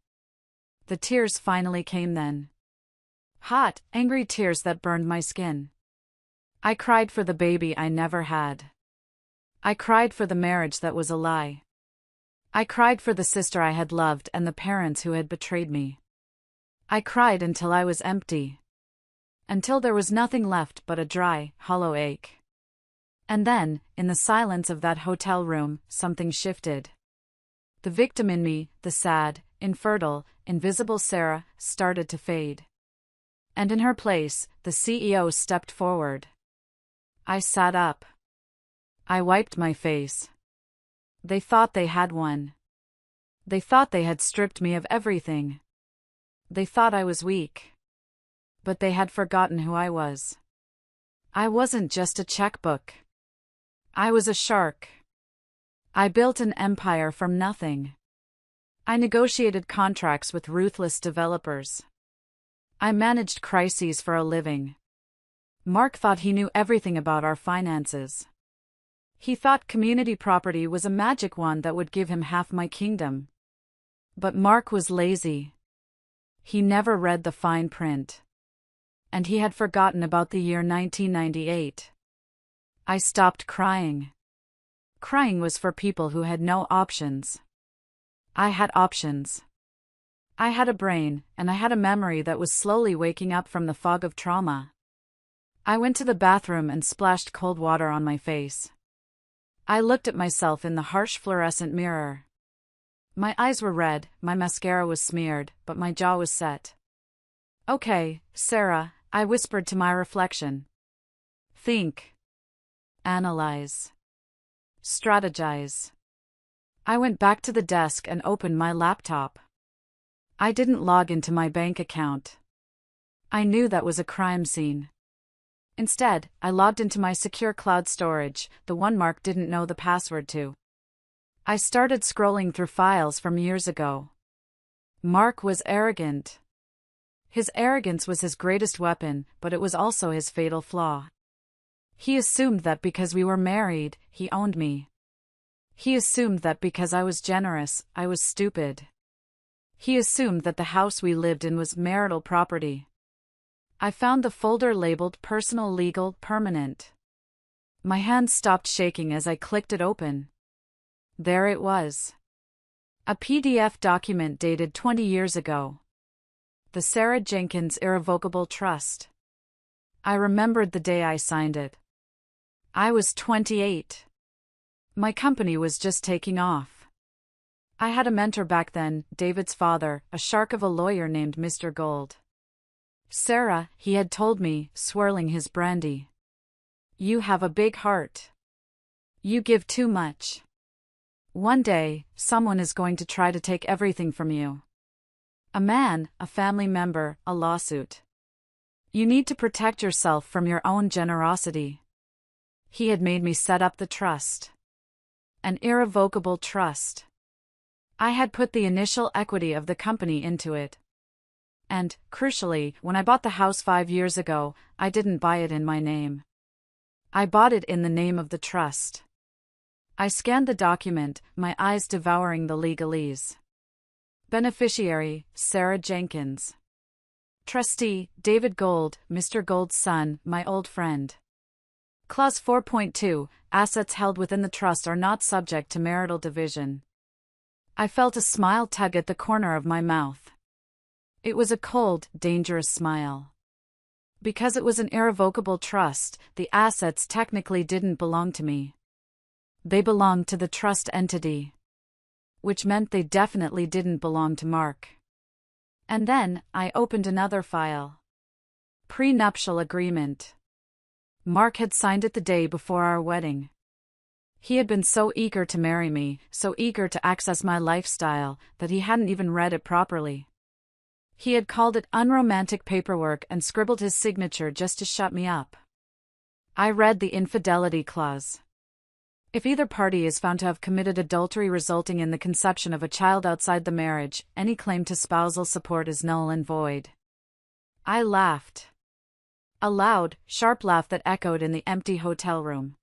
The tears finally came then. Hot, angry tears that burned my skin. I cried for the baby I never had. I cried for the marriage that was a lie. I cried for the sister I had loved and the parents who had betrayed me. I cried until I was empty. Until there was nothing left but a dry, hollow ache. And then, in the silence of that hotel room, something shifted. The victim in me, the sad, infertile, invisible Sarah, started to fade. And in her place, the CEO stepped forward. I sat up. I wiped my face. They thought they had won. They thought they had stripped me of everything. They thought I was weak. But they had forgotten who I was. I wasn't just a checkbook. I was a shark. I built an empire from nothing. I negotiated contracts with ruthless developers. I managed crises for a living. Mark thought he knew everything about our finances. He thought community property was a magic wand that would give him half my kingdom. But Mark was lazy. He never read the fine print. And he had forgotten about the year 1998. I stopped crying. Crying was for people who had no options. I had options. I had a brain, and I had a memory that was slowly waking up from the fog of trauma. I went to the bathroom and splashed cold water on my face. I looked at myself in the harsh fluorescent mirror. My eyes were red, my mascara was smeared, but my jaw was set. Okay, Sarah, I whispered to my reflection. Think. Analyze. Strategize. I went back to the desk and opened my laptop. I didn't log into my bank account. I knew that was a crime scene. Instead, I logged into my secure cloud storage, the one Mark didn't know the password to. I started scrolling through files from years ago. Mark was arrogant. His arrogance was his greatest weapon, but it was also his fatal flaw. He assumed that because we were married, he owned me. He assumed that because I was generous, I was stupid. He assumed that the house we lived in was marital property. I found the folder labeled Personal Legal Permanent. My hand stopped shaking as I clicked it open. There it was. A PDF document dated 20 years ago. The Sarah Jenkins Irrevocable Trust. I remembered the day I signed it. I was 28. My company was just taking off. I had a mentor back then, David's father, a shark of a lawyer named Mr. Gold. Sarah, he had told me, swirling his brandy. You have a big heart. You give too much. One day, someone is going to try to take everything from you. A man, a family member, a lawsuit. You need to protect yourself from your own generosity. He had made me set up the trust. An irrevocable trust. I had put the initial equity of the company into it. And, crucially, when I bought the house 5 years ago, I didn't buy it in my name. I bought it in the name of the trust. I scanned the document, my eyes devouring the legalese. Beneficiary, Sarah Jenkins. Trustee, David Gold, Mr. Gold's son, my old friend. Clause 4.2, assets held within the trust are not subject to marital division. I felt a smile tug at the corner of my mouth. It was a cold, dangerous smile. Because it was an irrevocable trust, the assets technically didn't belong to me. They belonged to the trust entity. Which meant they definitely didn't belong to Mark. And then, I opened another file. Prenuptial agreement. Mark had signed it the day before our wedding. He had been so eager to marry me, so eager to access my lifestyle, that he hadn't even read it properly. He had called it unromantic paperwork and scribbled his signature just to shut me up. I read the infidelity clause. If either party is found to have committed adultery resulting in the conception of a child outside the marriage, any claim to spousal support is null and void. I laughed. A loud, sharp laugh that echoed in the empty hotel room.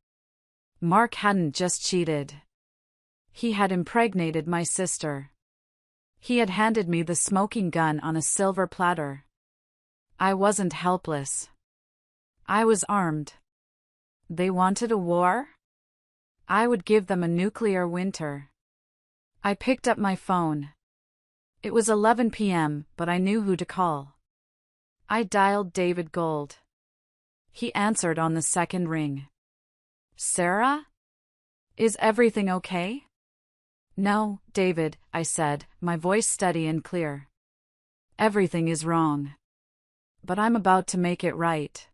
Mark hadn't just cheated. He had impregnated my sister. He had handed me the smoking gun on a silver platter. I wasn't helpless. I was armed. They wanted a war? I would give them a nuclear winter. I picked up my phone. It was 11 p.m., but I knew who to call. I dialed David Gold. He answered on the second ring. Sarah? Is everything okay? No, David, I said, my voice steady and clear. Everything is wrong. But I'm about to make it right.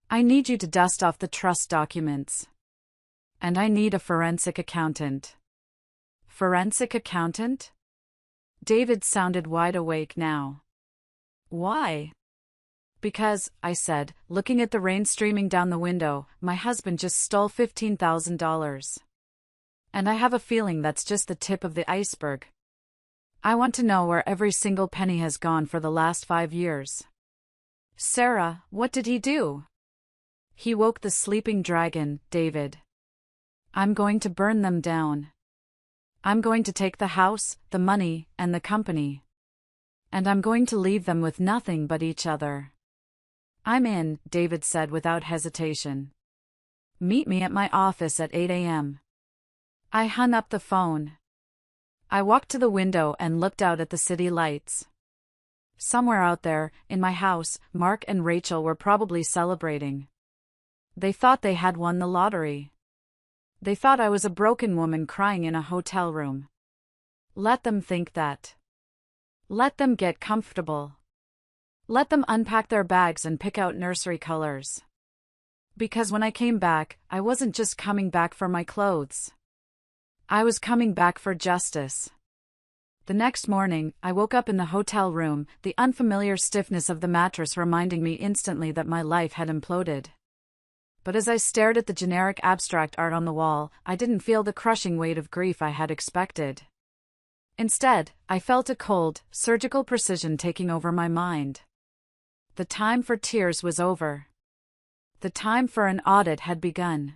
I need you to dust off the trust documents. And I need a forensic accountant. Forensic accountant? David sounded wide awake now. Why? Because, I said, looking at the rain streaming down the window, my husband just stole $15,000. And I have a feeling that's just the tip of the iceberg. I want to know where every single penny has gone for the last 5 years. Sarah, what did he do? He woke the sleeping dragon, David. I'm going to burn them down. I'm going to take the house, the money, and the company. And I'm going to leave them with nothing but each other. I'm in, David said without hesitation. Meet me at my office at 8 a.m. I hung up the phone. I walked to the window and looked out at the city lights. Somewhere out there, in my house, Mark and Rachel were probably celebrating. They thought they had won the lottery. They thought I was a broken woman crying in a hotel room. Let them think that. Let them get comfortable. Let them unpack their bags and pick out nursery colors. Because when I came back, I wasn't just coming back for my clothes. I was coming back for justice. The next morning, I woke up in the hotel room, the unfamiliar stiffness of the mattress reminding me instantly that my life had imploded. But as I stared at the generic abstract art on the wall, I didn't feel the crushing weight of grief I had expected. Instead, I felt a cold, surgical precision taking over my mind. The time for tears was over. The time for an audit had begun.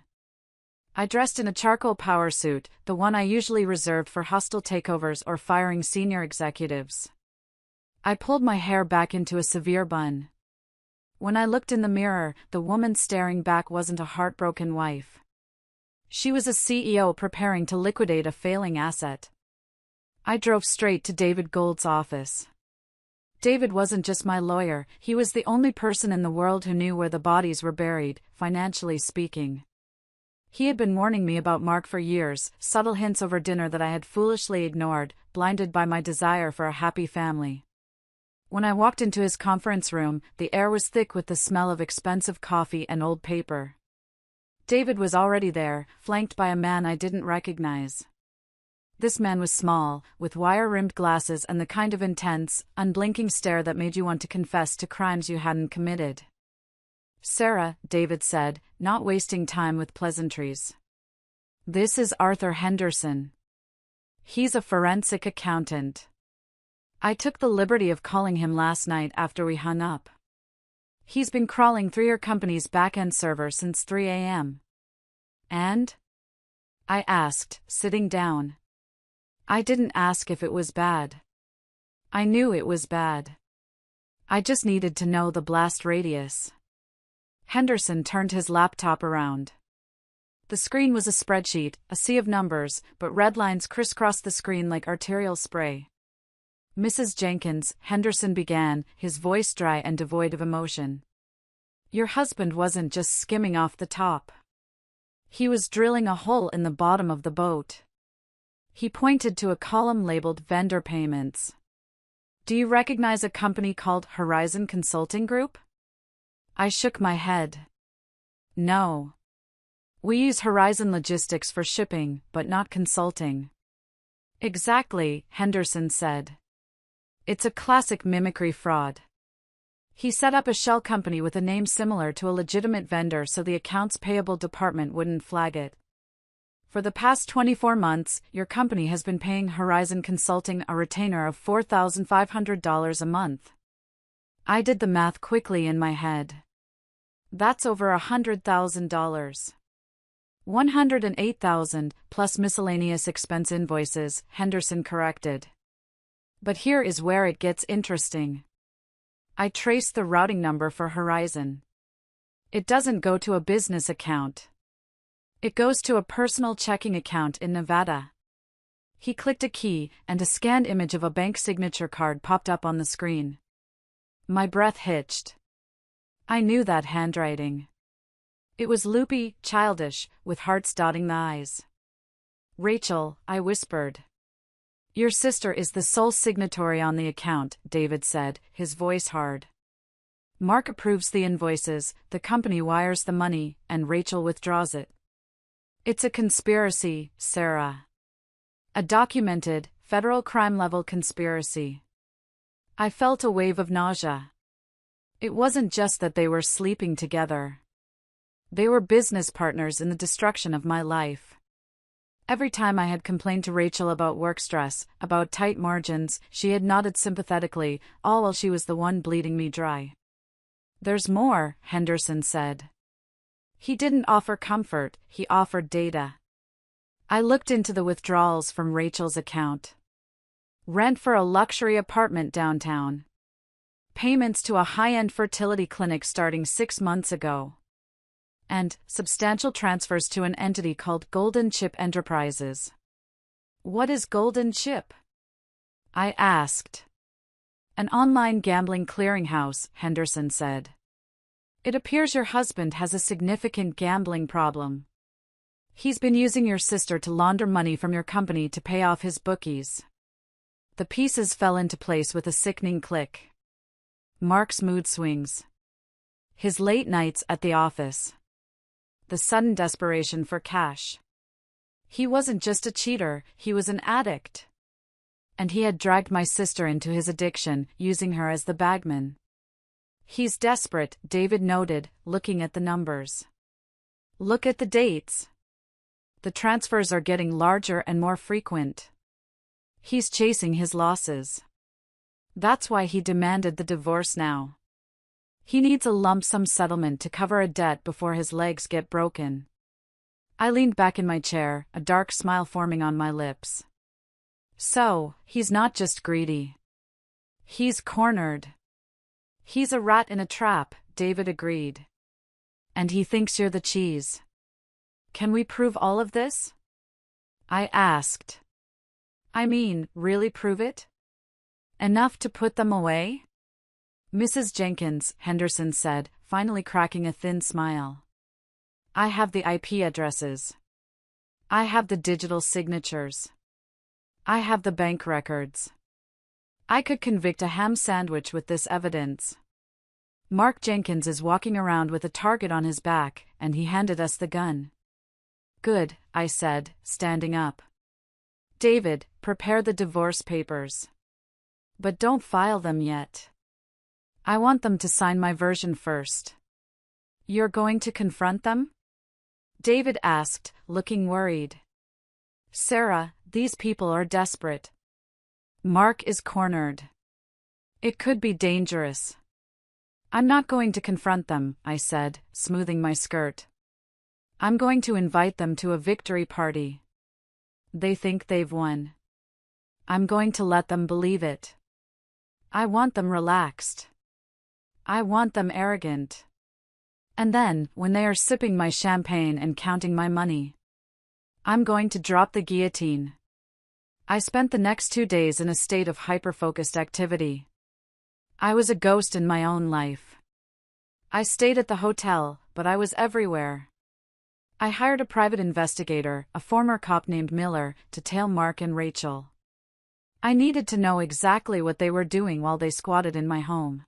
I dressed in a charcoal power suit, the one I usually reserved for hostile takeovers or firing senior executives. I pulled my hair back into a severe bun. When I looked in the mirror, the woman staring back wasn't a heartbroken wife. She was a CEO preparing to liquidate a failing asset. I drove straight to David Gould's office. David wasn't just my lawyer, he was the only person in the world who knew where the bodies were buried, financially speaking. He had been warning me about Mark for years, subtle hints over dinner that I had foolishly ignored, blinded by my desire for a happy family. When I walked into his conference room, the air was thick with the smell of expensive coffee and old paper. David was already there, flanked by a man I didn't recognize. This man was small, with wire-rimmed glasses and the kind of intense, unblinking stare that made you want to confess to crimes you hadn't committed. "Sarah," David said, not wasting time with pleasantries. "This is Arthur Henderson. He's a forensic accountant. I took the liberty of calling him last night after we hung up. He's been crawling through your company's back-end server since 3 a.m. "And?" I asked, sitting down. I didn't ask if it was bad. I knew it was bad. I just needed to know the blast radius. Henderson turned his laptop around. The screen was a spreadsheet, a sea of numbers, but red lines crisscrossed the screen like arterial spray. "Mrs. Jenkins," Henderson began, his voice dry and devoid of emotion. "Your husband wasn't just skimming off the top. He was drilling a hole in the bottom of the boat." He pointed to a column labeled Vendor Payments. "Do you recognize a company called Horizon Consulting Group?" I shook my head. "No. We use Horizon Logistics for shipping, but not consulting." "Exactly," Henderson said. "It's a classic mimicry fraud. He set up a shell company with a name similar to a legitimate vendor so the accounts payable department wouldn't flag it. For the past 24 months, your company has been paying Horizon Consulting a retainer of $4,500 a month." I did the math quickly in my head. "That's over $100,000. $108,000 plus miscellaneous expense invoices," Henderson corrected. "But here is where it gets interesting." I traced the routing number for Horizon. It doesn't go to a business account. It goes to a personal checking account in Nevada. He clicked a key, and a scanned image of a bank signature card popped up on the screen. My breath hitched. I knew that handwriting. It was loopy, childish, with hearts dotting the I's. "Rachel," I whispered. "Your sister is the sole signatory on the account," David said, his voice hard. "Mark approves the invoices, the company wires the money, and Rachel withdraws it. It's a conspiracy, Sarah. A documented, federal crime-level conspiracy." I felt a wave of nausea. It wasn't just that they were sleeping together. They were business partners in the destruction of my life. Every time I had complained to Rachel about work stress, about tight margins, she had nodded sympathetically, all while she was the one bleeding me dry. "There's more," Henderson said. He didn't offer comfort, he offered data. I looked into the withdrawals from Rachel's account. Rent for a luxury apartment downtown. Payments to a high-end fertility clinic starting 6 months ago. And substantial transfers to an entity called Golden Chip Enterprises. "What is Golden Chip?" I asked. "An online gambling clearinghouse," Henderson said. "It appears your husband has a significant gambling problem. He's been using your sister to launder money from your company to pay off his bookies." The pieces fell into place with a sickening click. Mark's mood swings. His late nights at the office. The sudden desperation for cash. He wasn't just a cheater, he was an addict. And he had dragged my sister into his addiction, using her as the bagman. "He's desperate," David noted, looking at the numbers. "Look at the dates. The transfers are getting larger and more frequent. He's chasing his losses. That's why he demanded the divorce now. He needs a lump sum settlement to cover a debt before his legs get broken. I leaned back in my chair, a dark smile forming on my lips. So, he's not just greedy. He's cornered. He's a rat in a trap, David agreed. And he thinks you're the cheese. Can we prove all of this? I asked. I mean, really prove it? Enough to put them away? Mrs. Jenkins, Henderson said, finally cracking a thin smile. I have the IP addresses. I have the digital signatures. I have the bank records. I could convict a ham sandwich with this evidence. Mark Jenkins is walking around with a target on his back, and he handed us the gun. Good, I said, standing up. David, prepare the divorce papers. But don't file them yet. I want them to sign my version first. You're going to confront them? David asked, looking worried. Sarah, these people are desperate. Mark is cornered. It could be dangerous. I'm not going to confront them, I said, smoothing my skirt. I'm going to invite them to a victory party. They think they've won. I'm going to let them believe it. I want them relaxed. I want them arrogant. And then, when they are sipping my champagne and counting my money, I'm going to drop the guillotine. I spent the next 2 days in a state of hyper-focused activity. I was a ghost in my own life. I stayed at the hotel, but I was everywhere. I hired a private investigator, a former cop named Miller, to tail Mark and Rachel. I needed to know exactly what they were doing while they squatted in my home.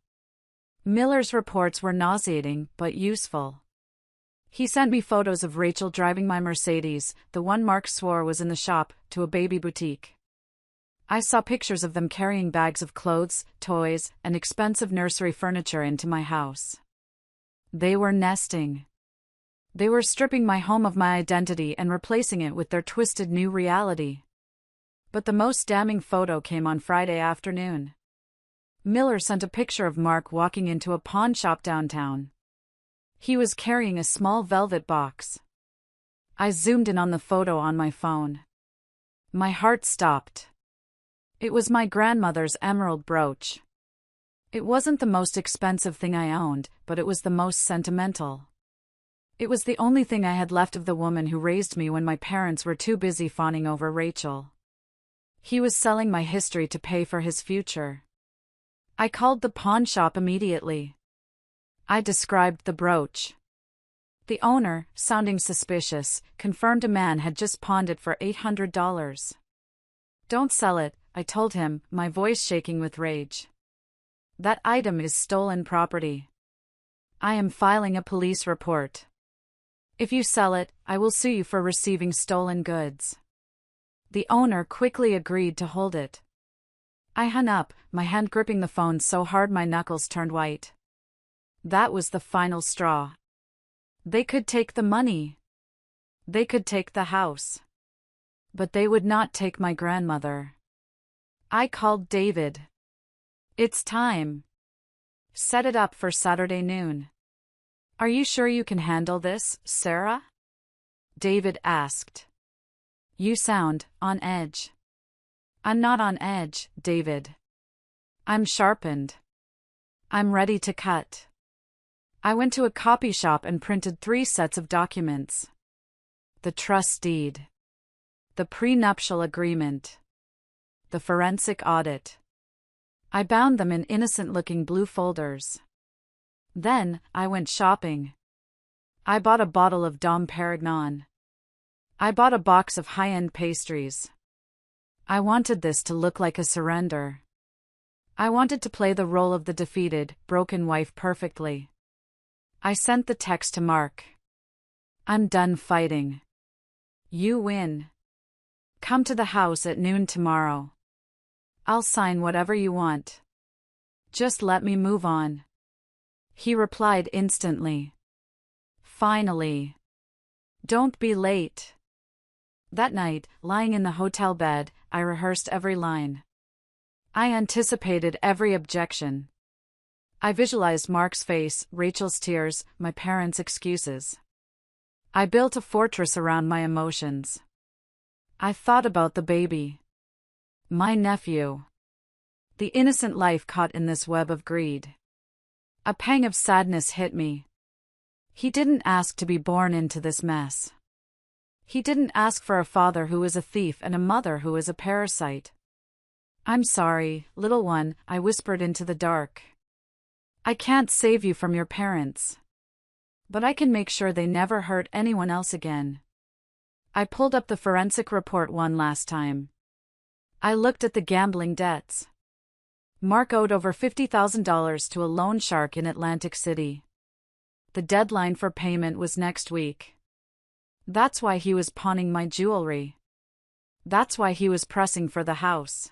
Miller's reports were nauseating, but useful. He sent me photos of Rachel driving my Mercedes, the one Mark swore was in the shop, to a baby boutique. I saw pictures of them carrying bags of clothes, toys, and expensive nursery furniture into my house. They were nesting. They were stripping my home of my identity and replacing it with their twisted new reality. But the most damning photo came on Friday afternoon. Miller sent a picture of Mark walking into a pawn shop downtown. He was carrying a small velvet box. I zoomed in on the photo on my phone. My heart stopped. It was my grandmother's emerald brooch. It wasn't the most expensive thing I owned, but it was the most sentimental. It was the only thing I had left of the woman who raised me when my parents were too busy fawning over Rachel. He was selling my history to pay for his future. I called the pawn shop immediately. I described the brooch. The owner, sounding suspicious, confirmed a man had just pawned it for $800. Don't sell it, I told him, my voice shaking with rage. That item is stolen property. I am filing a police report. If you sell it, I will sue you for receiving stolen goods. The owner quickly agreed to hold it. I hung up, my hand gripping the phone so hard my knuckles turned white. That was the final straw. They could take the money. They could take the house. But they would not take my grandmother. I called David. It's time. Set it up for Saturday noon. Are you sure you can handle this, Sarah? David asked. You sound on edge. I'm not on edge, David. I'm sharpened. I'm ready to cut. I went to a copy shop and printed 3 sets of documents. The trust deed. The prenuptial agreement. The forensic audit. I bound them in innocent-looking blue folders. Then, I went shopping. I bought a bottle of Dom Perignon. I bought a box of high-end pastries. I wanted this to look like a surrender. I wanted to play the role of the defeated, broken wife perfectly. I sent the text to Mark. I'm done fighting. You win. Come to the house at noon tomorrow. I'll sign whatever you want. Just let me move on. He replied instantly. Finally. Don't be late. That night, lying in the hotel bed, I rehearsed every line. I anticipated every objection. I visualized Mark's face, Rachel's tears, my parents' excuses. I built a fortress around my emotions. I thought about the baby. My nephew. The innocent life caught in this web of greed. A pang of sadness hit me. He didn't ask to be born into this mess. He didn't ask for a father who is a thief and a mother who is a parasite. I'm sorry, little one, I whispered into the dark. I can't save you from your parents. But I can make sure they never hurt anyone else again. I pulled up the forensic report one last time. I looked at the gambling debts. Mark owed over $50,000 to a loan shark in Atlantic City. The deadline for payment was next week. That's why he was pawning my jewelry. That's why he was pressing for the house.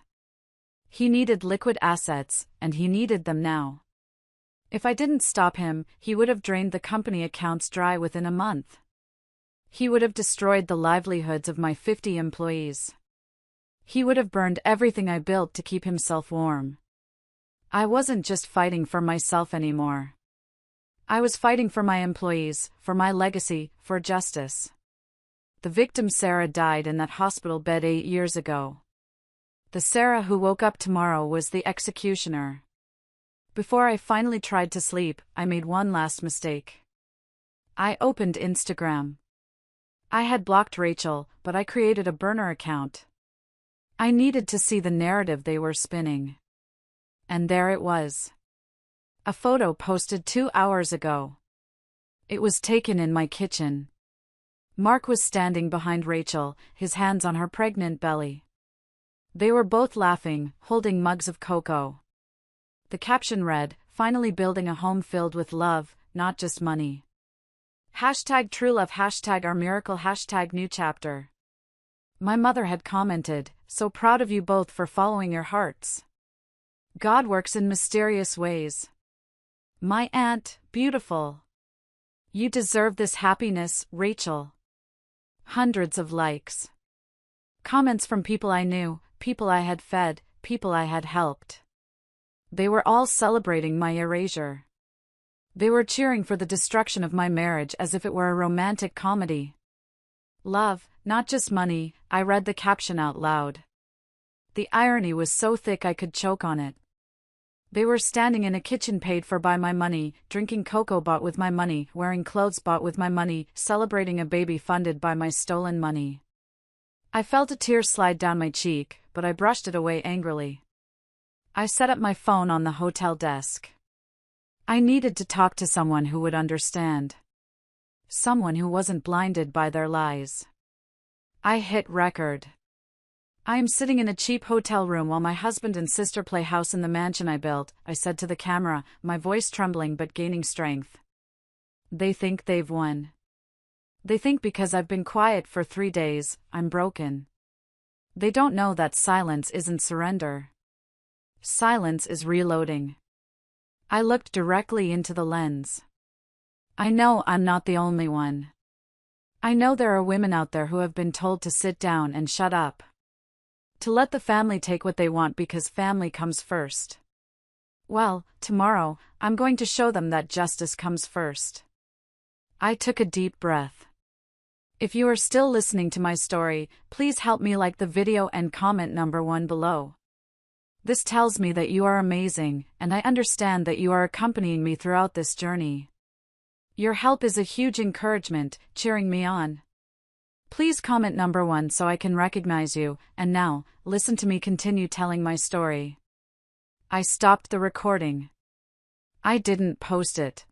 He needed liquid assets, and he needed them now. If I didn't stop him, he would have drained the company accounts dry within a month. He would have destroyed the livelihoods of my 50 employees. He would have burned everything I built to keep himself warm. I wasn't just fighting for myself anymore. I was fighting for my employees, for my legacy, for justice. The victim Sarah died in that hospital bed 8 years ago. The Sarah who woke up tomorrow was the executioner. Before I finally tried to sleep, I made one last mistake. I opened Instagram. I had blocked Rachel, but I created a burner account. I needed to see the narrative they were spinning. And there it was. A photo posted 2 hours ago. It was taken in my kitchen. Mark was standing behind Rachel, his hands on her pregnant belly. They were both laughing, holding mugs of cocoa. The caption read, "Finally building a home filled with love, not just money." #TrueLove, #OurMiracle, #NewChapter. My mother had commented, "So proud of you both for following your hearts. God works in mysterious ways." My aunt, "Beautiful. You deserve this happiness, Rachel." Hundreds of likes. Comments from people I knew, people I had fed, people I had helped. They were all celebrating my erasure. They were cheering for the destruction of my marriage as if it were a romantic comedy. "Love, not just money," I read the caption out loud. The irony was so thick I could choke on it. They were standing in a kitchen paid for by my money, drinking cocoa bought with my money, wearing clothes bought with my money, celebrating a baby funded by my stolen money. I felt a tear slide down my cheek, but I brushed it away angrily. I set up my phone on the hotel desk. I needed to talk to someone who would understand. Someone who wasn't blinded by their lies. I hit record. "I am sitting in a cheap hotel room while my husband and sister play house in the mansion I built," I said to the camera, my voice trembling but gaining strength. They think they've won. They think because I've been quiet for 3 days, I'm broken. They don't know that silence isn't surrender. Silence is reloading. I looked directly into the lens. I know I'm not the only one. I know there are women out there who have been told to sit down and shut up. To let the family take what they want because family comes first. Well, tomorrow, I'm going to show them that justice comes first. I took a deep breath. If you are still listening to my story, please help me like the video and comment #1 below. This tells me that you are amazing, and I understand that you are accompanying me throughout this journey. Your help is a huge encouragement, cheering me on. Please comment #1 so I can recognize you, and now, listen to me continue telling my story. I stopped the recording. I didn't post it.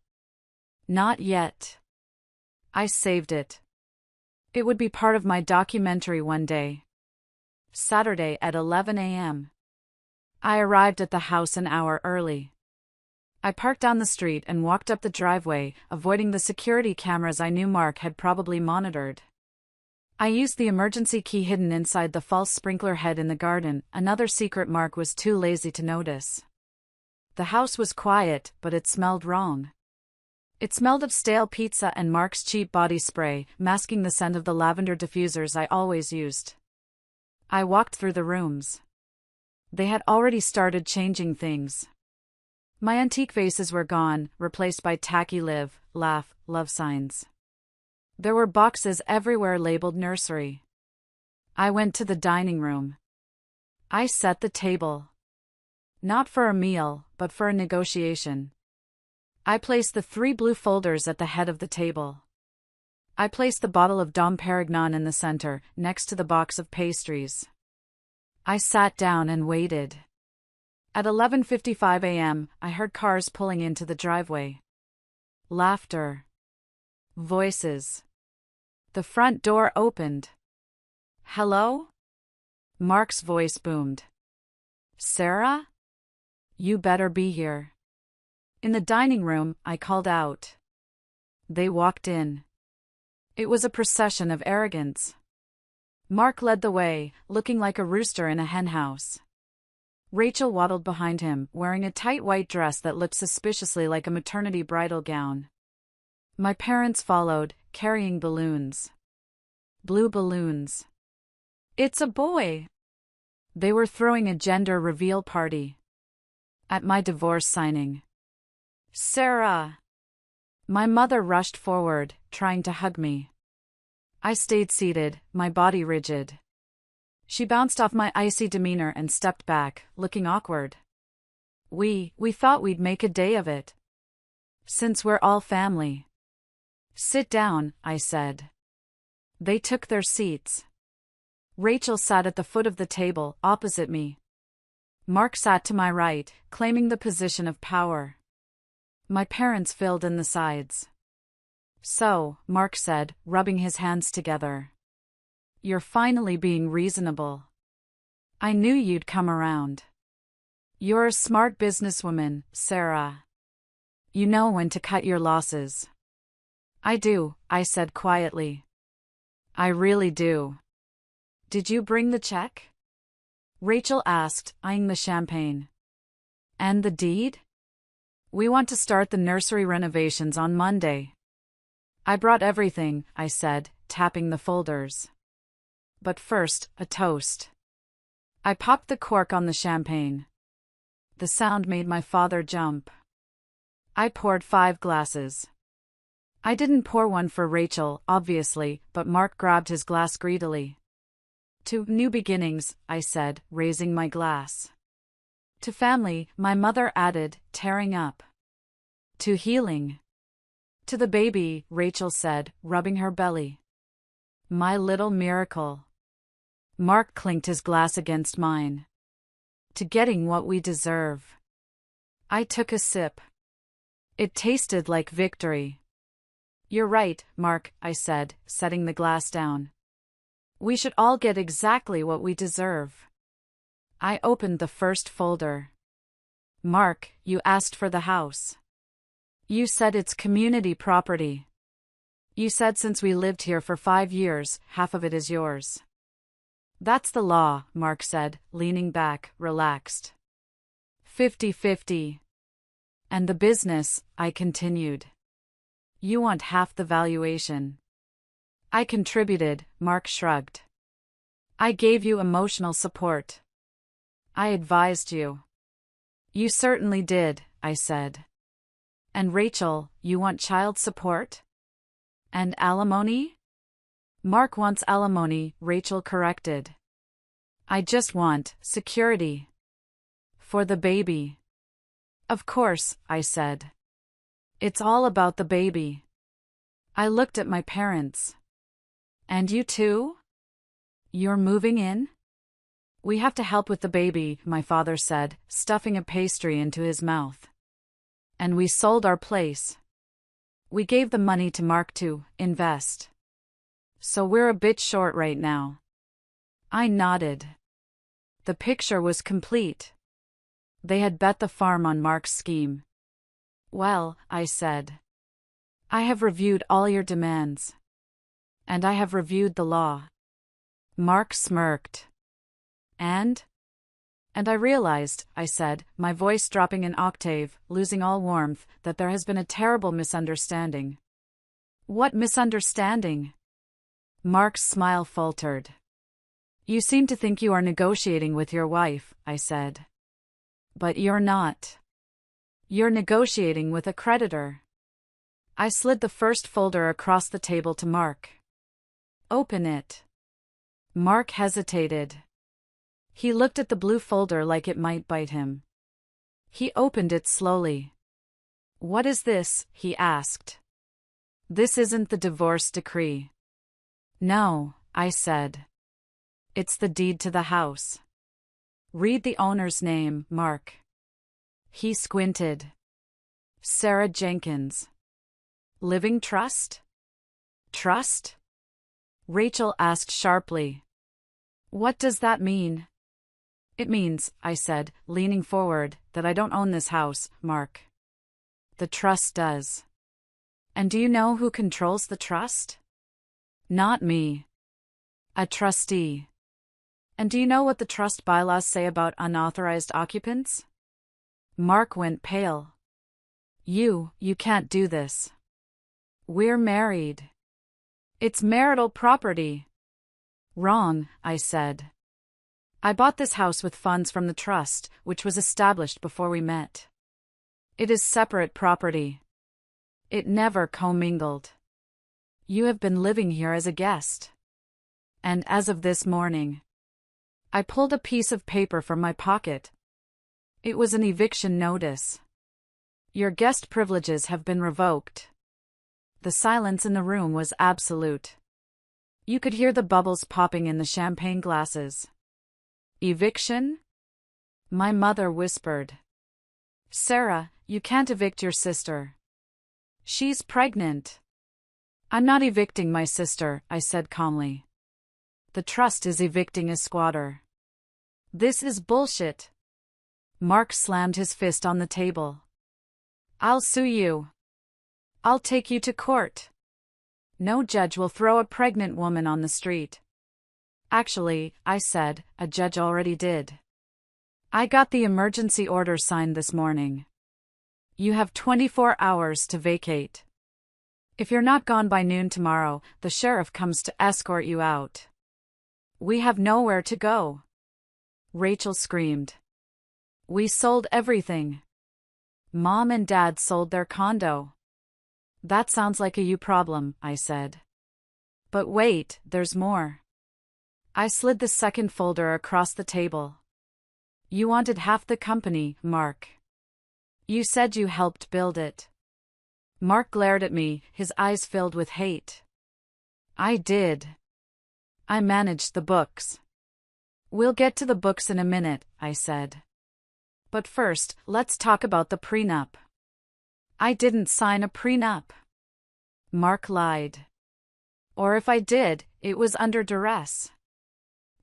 Not yet. I saved it. It would be part of my documentary one day. Saturday at 11 a.m. I arrived at the house an hour early. I parked down the street and walked up the driveway, avoiding the security cameras I knew Mark had probably monitored. I used the emergency key hidden inside the false sprinkler head in the garden, another secret Mark was too lazy to notice. The house was quiet, but it smelled wrong. It smelled of stale pizza and Mark's cheap body spray, masking the scent of the lavender diffusers I always used. I walked through the rooms. They had already started changing things. My antique vases were gone, replaced by tacky live, laugh, love signs. There were boxes everywhere labeled nursery. I went to the dining room. I set the table. Not for a meal, but for a negotiation. I placed the 3 blue folders at the head of the table. I placed the bottle of Dom Perignon in the center, next to the box of pastries. I sat down and waited. At 11:55 a.m., I heard cars pulling into the driveway. Laughter. Voices. The front door opened. "Hello?" Mark's voice boomed. "Sarah? You better be here." In the dining room, I called out. They walked in. It was a procession of arrogance. Mark led the way, looking like a rooster in a henhouse. Rachel waddled behind him, wearing a tight white dress that looked suspiciously like a maternity bridal gown. My parents followed, carrying balloons. Blue balloons. "It's a boy!" They were throwing a gender reveal party. At my divorce signing. "Sarah!" My mother rushed forward, trying to hug me. I stayed seated, my body rigid. She bounced off my icy demeanor and stepped back, looking awkward. We thought we'd make a day of it. Since we're all family." "Sit down," I said. They took their seats. Rachel sat at the foot of the table, opposite me. Mark sat to my right, claiming the position of power. My parents filled in the sides. "So," Mark said, rubbing his hands together. "You're finally being reasonable. I knew you'd come around. You're a smart businesswoman, Sarah. You know when to cut your losses." "I do," I said quietly. "I really do." "Did you bring the check?" Rachel asked, eyeing the champagne. "And the deed?" "We want to start the nursery renovations on Monday." "I brought everything," I said, tapping the folders. "But first, a toast." I popped the cork on the champagne. The sound made my father jump. I poured 5 glasses. I didn't pour one for Rachel, obviously, but Mark grabbed his glass greedily. "To new beginnings," I said, raising my glass. "To family," my mother added, tearing up. "To healing." "To the baby," Rachel said, rubbing her belly. "My little miracle." Mark clinked his glass against mine. "To getting what we deserve." I took a sip. It tasted like victory. "You're right, Mark," I said, setting the glass down. "We should all get exactly what we deserve." I opened the first folder. "Mark, you asked for the house. You said it's community property. You said since we lived here for 5 years, half of it is yours." "That's the law," Mark said, leaning back, relaxed. 50-50. "And the business," I continued. "You want half the valuation." I contributed, Mark shrugged. "I gave you emotional support. I advised you." "You certainly did," I said. "And Rachel, you want child support? And alimony?" "Mark wants alimony," Rachel corrected. "I just want security. For the baby." "Of course," I said. "It's all about the baby." I looked at my parents. "And you too? You're moving in?" "We have to help with the baby," my father said, stuffing a pastry into his mouth. "And we sold our place. We gave the money to Mark to invest. So we're a bit short right now." I nodded. The picture was complete. They had bet the farm on Mark's scheme. "Well," I said, "I have reviewed all your demands. And I have reviewed the law." Mark smirked. And I realized," I said, my voice dropping an octave, losing all warmth, "that there has been a terrible misunderstanding." "What misunderstanding?" Mark's smile faltered. "You seem to think you are negotiating with your wife," I said. "But you're not." You're negotiating with a creditor. I slid the first folder across the table to Mark. Open it. Mark hesitated. He looked at the blue folder like it might bite him. He opened it slowly. What is this? He asked. This isn't the divorce decree. No, I said. It's the deed to the house. Read the owner's name, Mark. He squinted. Sarah Jenkins. Living trust? Trust? Rachel asked sharply. What does that mean? It means, I said, leaning forward, that I don't own this house, Mark. The trust does. And do you know who controls the trust? Not me. A trustee. And do you know what the trust bylaws say about unauthorized occupants? Mark went pale. You can't do this. We're married. It's marital property. Wrong, I said. I bought this house with funds from the trust, which was established before we met. It is separate property. It never commingled. You have been living here as a guest. And as of this morning. I pulled a piece of paper from my pocket. It was an eviction notice. Your guest privileges have been revoked. The silence in the room was absolute. You could hear the bubbles popping in the champagne glasses. Eviction? My mother whispered. Sarah, you can't evict your sister. She's pregnant. I'm not evicting my sister, I said calmly. The trust is evicting a squatter. This is bullshit. Mark slammed his fist on the table. I'll sue you. I'll take you to court. No judge will throw a pregnant woman on the street. Actually, I said, a judge already did. I got the emergency order signed this morning. You have 24 hours to vacate. If you're not gone by noon tomorrow, the sheriff comes to escort you out. We have nowhere to go. Rachel screamed. We sold everything. Mom and Dad sold their condo. That sounds like a you problem, I said. But wait, there's more. I slid the second folder across the table. You wanted half the company, Mark. You said you helped build it. Mark glared at me, his eyes filled with hate. I did. I managed the books. We'll get to the books in a minute, I said. But first, let's talk about the prenup. I didn't sign a prenup. Mark lied. Or if I did, it was under duress.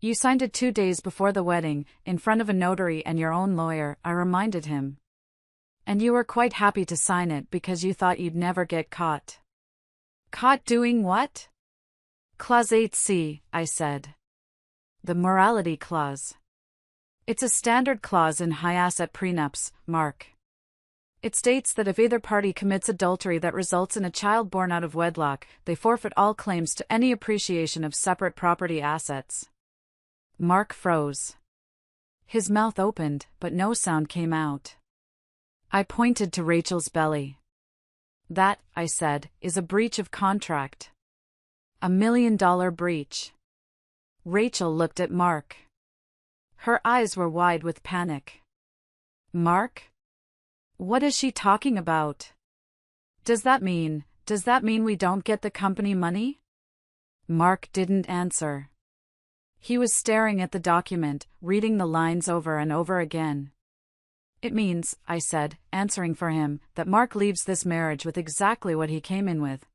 You signed it 2 days before the wedding, in front of a notary and your own lawyer, I reminded him. And you were quite happy to sign it because you thought you'd never get caught. Caught doing what? Clause 8C, I said. The morality clause. It's a standard clause in high-asset prenups, Mark. It states that if either party commits adultery that results in a child born out of wedlock, they forfeit all claims to any appreciation of separate property assets. Mark froze. His mouth opened, but no sound came out. I pointed to Rachel's belly. That, I said, is a breach of contract. $1 million breach. Rachel looked at Mark. Her eyes were wide with panic. Mark? What is she talking about? Does that mean we don't get the company money? Mark didn't answer. He was staring at the document, reading the lines over and over again. It means, I said, answering for him, that Mark leaves this marriage with exactly what he came in with.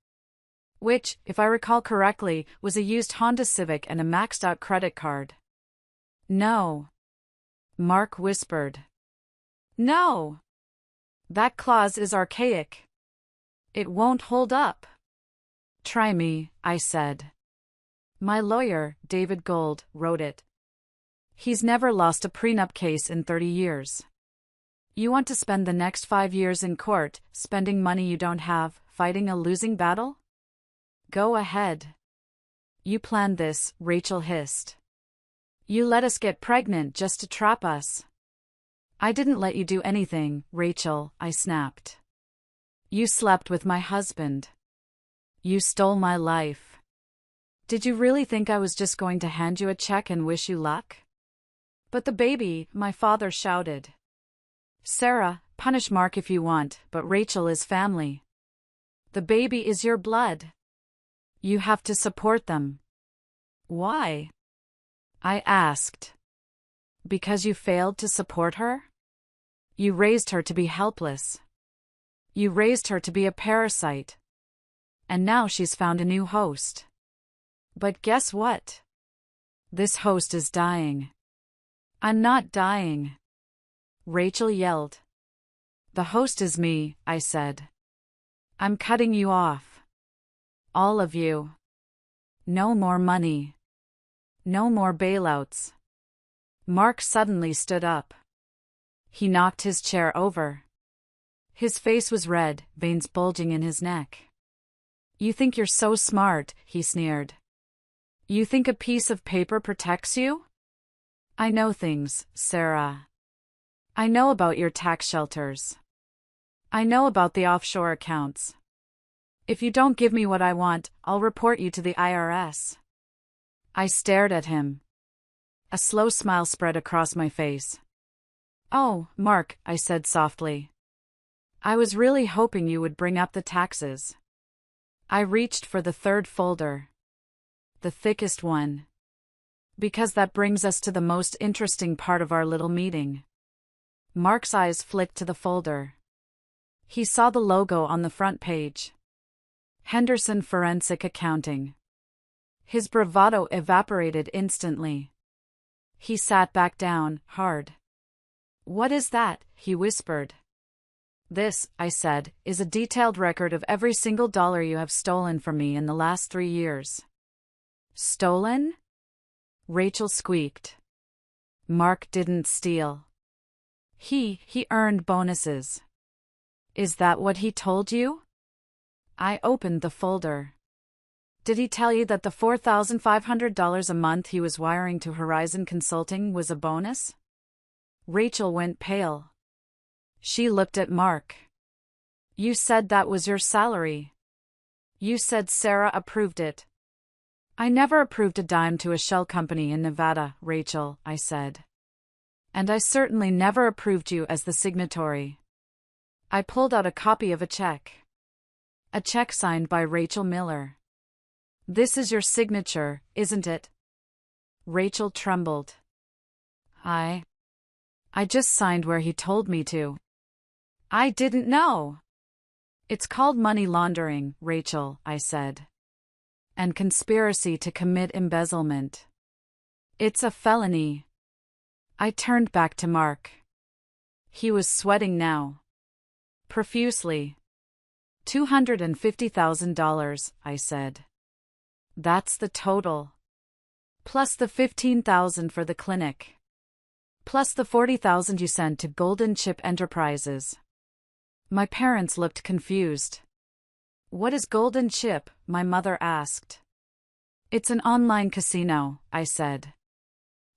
Which, if I recall correctly, was a used Honda Civic and a maxed-out credit card. No. Mark whispered. No. That clause is archaic. It won't hold up. Try me, I said. My lawyer, David Gold, wrote it. He's never lost a prenup case in 30 years. You want to spend the next 5 years in court, spending money you don't have, fighting a losing battle? Go ahead. You planned this, Rachel hissed. You let us get pregnant just to trap us. I didn't let you do anything, Rachel, I snapped. You slept with my husband. You stole my life. Did you really think I was just going to hand you a check and wish you luck? But the baby, my father shouted. Sarah, punish Mark if you want, but Rachel is family. The baby is your blood. You have to support them. Why? I asked. Because you failed to support her? You raised her to be helpless. You raised her to be a parasite. And now she's found a new host. But guess what? This host is dying. I'm not dying. Rachel yelled. The host is me, I said. I'm cutting you off. All of you. No more money. No more bailouts. Mark suddenly stood up. He knocked his chair over. His face was red, veins bulging in his neck. You think you're so smart, he sneered. You think a piece of paper protects you? I know things, Sarah. I know about your tax shelters. I know about the offshore accounts. If you don't give me what I want, I'll report you to the IRS. I stared at him. A slow smile spread across my face. Oh, Mark, I said softly. I was really hoping you would bring up the taxes. I reached for the third folder. The thickest one. Because that brings us to the most interesting part of our little meeting. Mark's eyes flicked to the folder. He saw the logo on the front page. Henderson Forensic Accounting. His bravado evaporated instantly. He sat back down, hard. What is that? He whispered. This, I said, is a detailed record of every single dollar you have stolen from me in the last 3 years. Stolen? Rachel squeaked. Mark didn't steal. He earned bonuses. Is that what he told you? I opened the folder. Did he tell you that the $4,500 a month he was wiring to Horizon Consulting was a bonus? Rachel went pale. She looked at Mark. You said that was your salary. You said Sarah approved it. I never approved a dime to a shell company in Nevada, Rachel, I said. And I certainly never approved you as the signatory. I pulled out a copy of a check. A check signed by Rachel Miller. This is your signature, isn't it? Rachel trembled. I just signed where he told me to. I didn't know. It's called money laundering, Rachel, I said. And conspiracy to commit embezzlement. It's a felony. I turned back to Mark. He was sweating now. Profusely. $250,000, I said. That's the total. Plus the $15,000 for the clinic. Plus the $40,000 you sent to Golden Chip Enterprises. My parents looked confused. What is Golden Chip? My mother asked. It's an online casino, I said.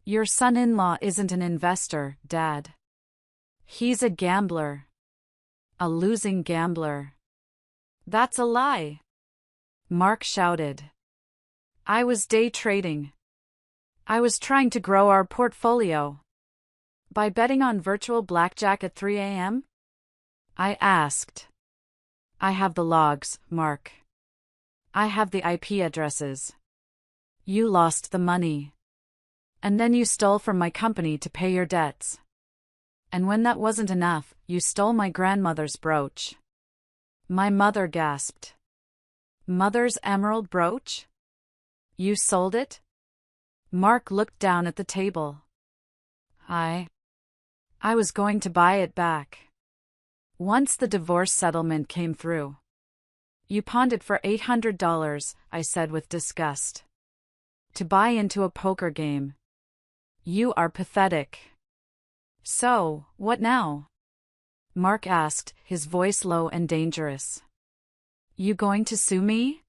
Your son-in-law isn't an investor, Dad. He's a gambler. A losing gambler. That's a lie. Mark shouted. I was day trading. I was trying to grow our portfolio. By betting on virtual blackjack at 3 a.m.? I asked. I have the logs, Mark. I have the IP addresses. You lost the money. And then you stole from my company to pay your debts. And when that wasn't enough, you stole my grandmother's brooch. My mother gasped. Mother's emerald brooch? You sold it? Mark looked down at the table. I was going to buy it back. Once the divorce settlement came through. You pawned it for $800, I said with disgust. To buy into a poker game. You are pathetic. So, what now? Mark asked, his voice low and dangerous. You going to sue me?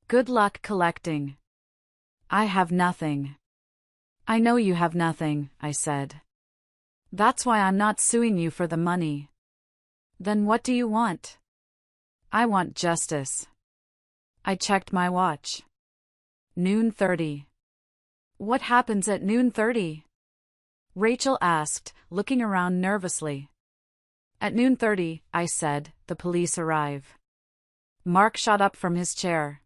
Good luck collecting. I have nothing. I know you have nothing, I said. That's why I'm not suing you for the money. Then what do you want? I want justice. I checked my watch. 12:30. What happens at 12:30? Rachel asked, looking around nervously. At 12:30, I said, the police arrive. Mark shot up from his chair.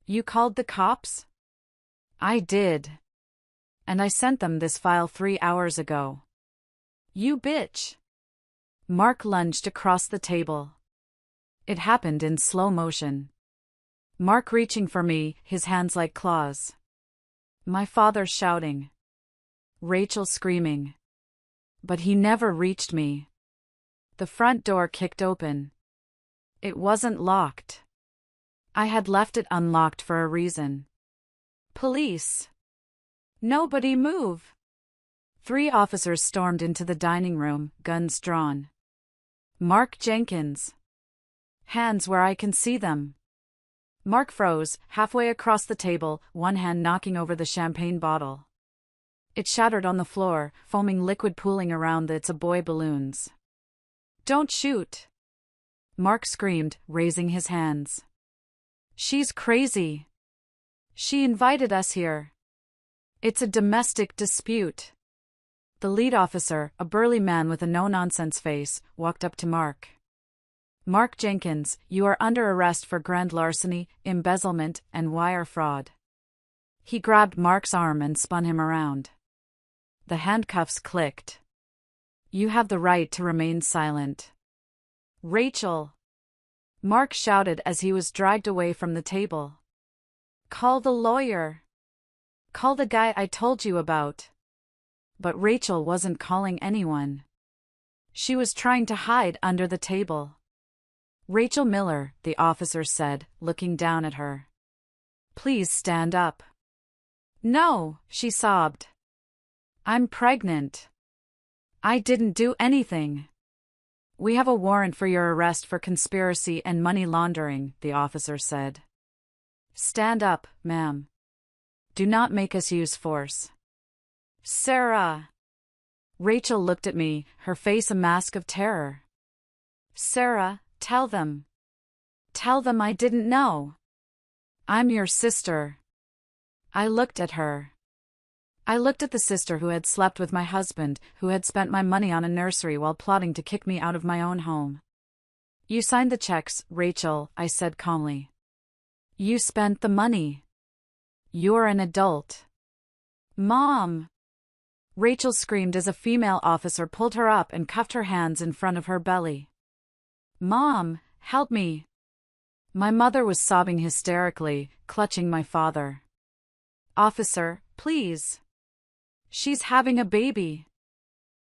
You called the cops? I did. And I sent them this file 3 hours ago. You bitch. Mark lunged across the table. It happened in slow motion. Mark reaching for me, his hands like claws. My father shouting. Rachel screaming. But he never reached me. The front door kicked open. It wasn't locked. I had left it unlocked for a reason. Police. Nobody move. 3 officers stormed into the dining room, guns drawn. Mark Jenkins. Hands where I can see them. Mark froze, halfway across the table, one hand knocking over the champagne bottle. It shattered on the floor, foaming liquid pooling around its boy balloons. Don't shoot! Mark screamed, raising his hands. She's crazy. She invited us here. It's a domestic dispute. The lead officer, a burly man with a no-nonsense face, walked up to Mark. Mark Jenkins, you are under arrest for grand larceny, embezzlement, and wire fraud. He grabbed Mark's arm and spun him around. The handcuffs clicked. You have the right to remain silent. Rachel! Mark shouted as he was dragged away from the table. Call the lawyer. Call the guy I told you about. But Rachel wasn't calling anyone. She was trying to hide under the table. Rachel Miller, the officer said, looking down at her. Please stand up. No, she sobbed. I'm pregnant. I didn't do anything. We have a warrant for your arrest for conspiracy and money laundering, the officer said. Stand up, ma'am. Do not make us use force. Sarah. Rachel looked at me, her face a mask of terror. Sarah, tell them. Tell them I didn't know. I'm your sister. I looked at her. I looked at the sister who had slept with my husband, who had spent my money on a nursery while plotting to kick me out of my own home. You signed the checks, Rachel, I said calmly. You spent the money. You're an adult. Mom! Rachel screamed as a female officer pulled her up and cuffed her hands in front of her belly. Mom, help me! My mother was sobbing hysterically, clutching my father. Officer, please! She's having a baby.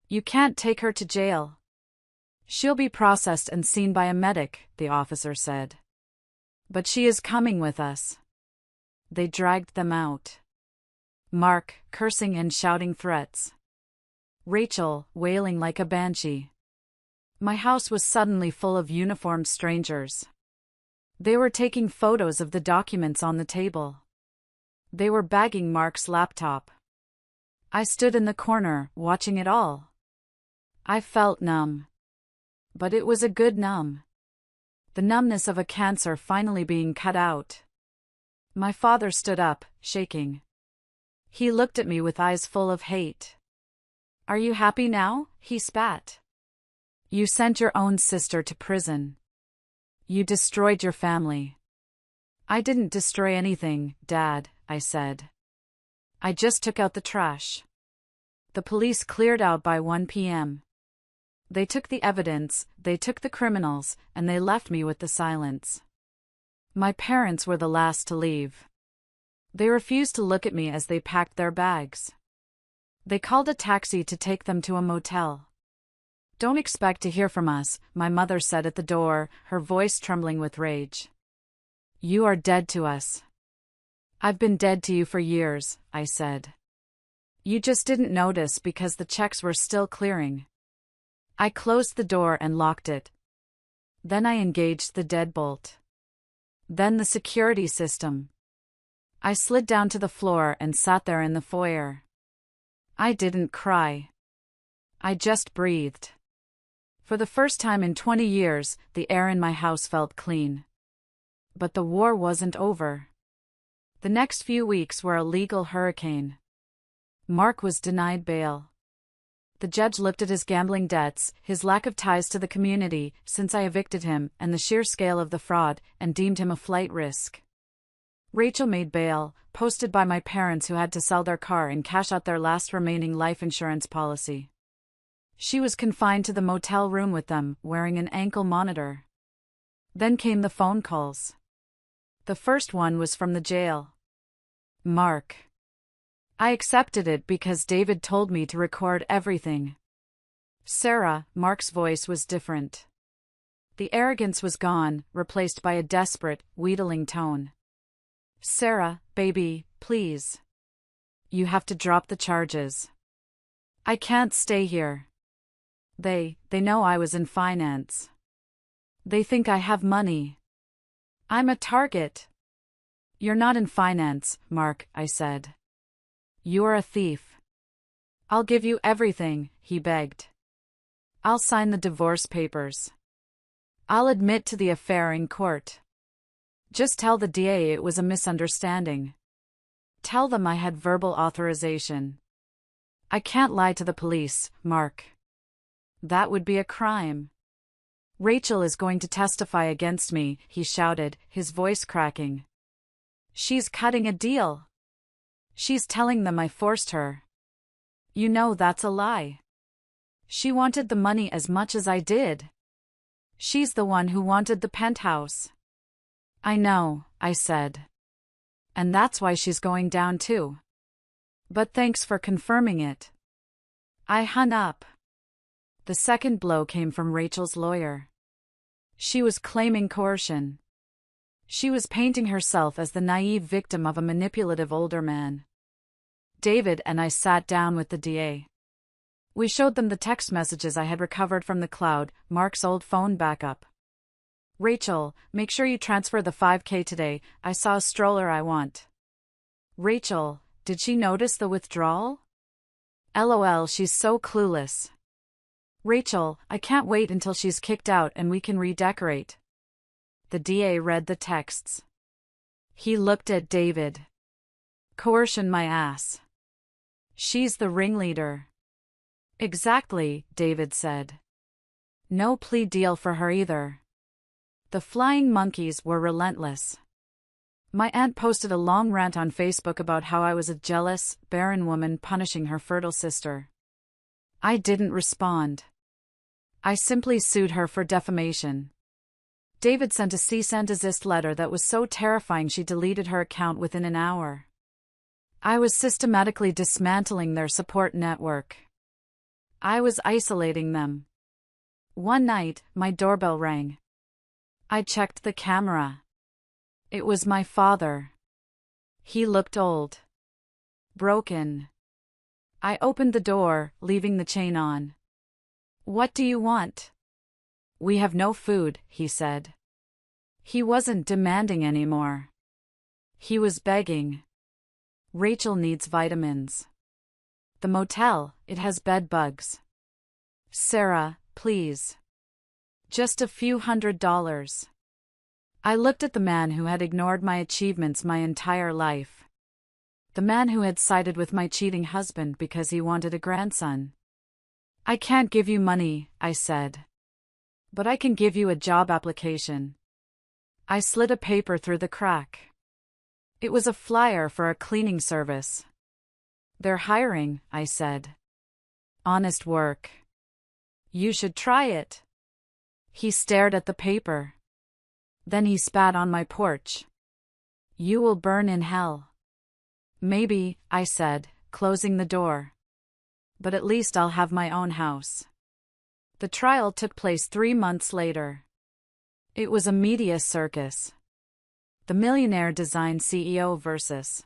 You can't take her to jail. She'll be processed and seen by a medic, the officer said. But she is coming with us. They dragged them out. Mark, cursing and shouting threats. Rachel, wailing like a banshee. My house was suddenly full of uniformed strangers. They were taking photos of the documents on the table. They were bagging Mark's laptop. I stood in the corner, watching it all. I felt numb. But it was a good numb. The numbness of a cancer finally being cut out. My father stood up, shaking. He looked at me with eyes full of hate. Are you happy now? He spat. You sent your own sister to prison. You destroyed your family. I didn't destroy anything, Dad, I said. I just took out the trash. The police cleared out by 1 p.m. They took the evidence, they took the criminals, and they left me with the silence. My parents were the last to leave. They refused to look at me as they packed their bags. They called a taxi to take them to a motel. Don't expect to hear from us, my mother said at the door, her voice trembling with rage. You are dead to us. I've been dead to you for years, I said. You just didn't notice because the checks were still clearing. I closed the door and locked it. Then I engaged the deadbolt. Then the security system. I slid down to the floor and sat there in the foyer. I didn't cry. I just breathed. For the first time in 20 years, the air in my house felt clean. But the war wasn't over. The next few weeks were a legal hurricane. Mark was denied bail. The judge looked at his gambling debts, his lack of ties to the community since I evicted him, and the sheer scale of the fraud, and deemed him a flight risk. Rachel made bail, posted by my parents who had to sell their car and cash out their last remaining life insurance policy. She was confined to the motel room with them, wearing an ankle monitor. Then came the phone calls. The first one was from the jail. Mark. I accepted it because David told me to record everything. Sarah, Mark's voice was different. The arrogance was gone, replaced by a desperate, wheedling tone. Sarah, baby, please. You have to drop the charges. I can't stay here. They know I was in finance. They think I have money. I'm a target. You're not in finance, Mark, I said. You're a thief. I'll give you everything, he begged. I'll sign the divorce papers. I'll admit to the affair in court. Just tell the DA it was a misunderstanding. Tell them I had verbal authorization. I can't lie to the police, Mark. That would be a crime. Rachel is going to testify against me, he shouted, his voice cracking. She's cutting a deal. She's telling them I forced her. You know that's a lie. She wanted the money as much as I did. She's the one who wanted the penthouse. I know, I said. And that's why she's going down too. But thanks for confirming it. I hung up. The second blow came from Rachel's lawyer. She was claiming coercion. She was painting herself as the naive victim of a manipulative older man. David and I sat down with the DA. We showed them the text messages I had recovered from the cloud, Mark's old phone backup. Rachel, make sure you transfer the $5,000 today, I saw a stroller I want. Rachel, did she notice the withdrawal? LOL, she's so clueless. Rachel, I can't wait until she's kicked out and we can redecorate. The DA read the texts. He looked at David. Coercion my ass. She's the ringleader. Exactly, David said. No plea deal for her either. The flying monkeys were relentless. My aunt posted a long rant on Facebook about how I was a jealous, barren woman punishing her fertile sister. I didn't respond. I simply sued her for defamation. David sent a cease and desist letter that was so terrifying she deleted her account within an hour. I was systematically dismantling their support network. I was isolating them. One night, my doorbell rang. I checked the camera. It was my father. He looked old. Broken. I opened the door, leaving the chain on. What do you want? We have no food, he said. He wasn't demanding anymore. He was begging. Rachel needs vitamins. The motel, it has bed bugs. Sarah, please. Just a few $100s. I looked at the man who had ignored my achievements my entire life. The man who had sided with my cheating husband because he wanted a grandson. I can't give you money, I said. But I can give you a job application. I slid a paper through the crack. It was a flyer for a cleaning service. They're hiring, I said. Honest work. You should try it. He stared at the paper. Then he spat on my porch. You will burn in hell. Maybe, I said, closing the door. But at least I'll have my own house. The trial took place 3 months later. It was a media circus. The millionaire design CEO versus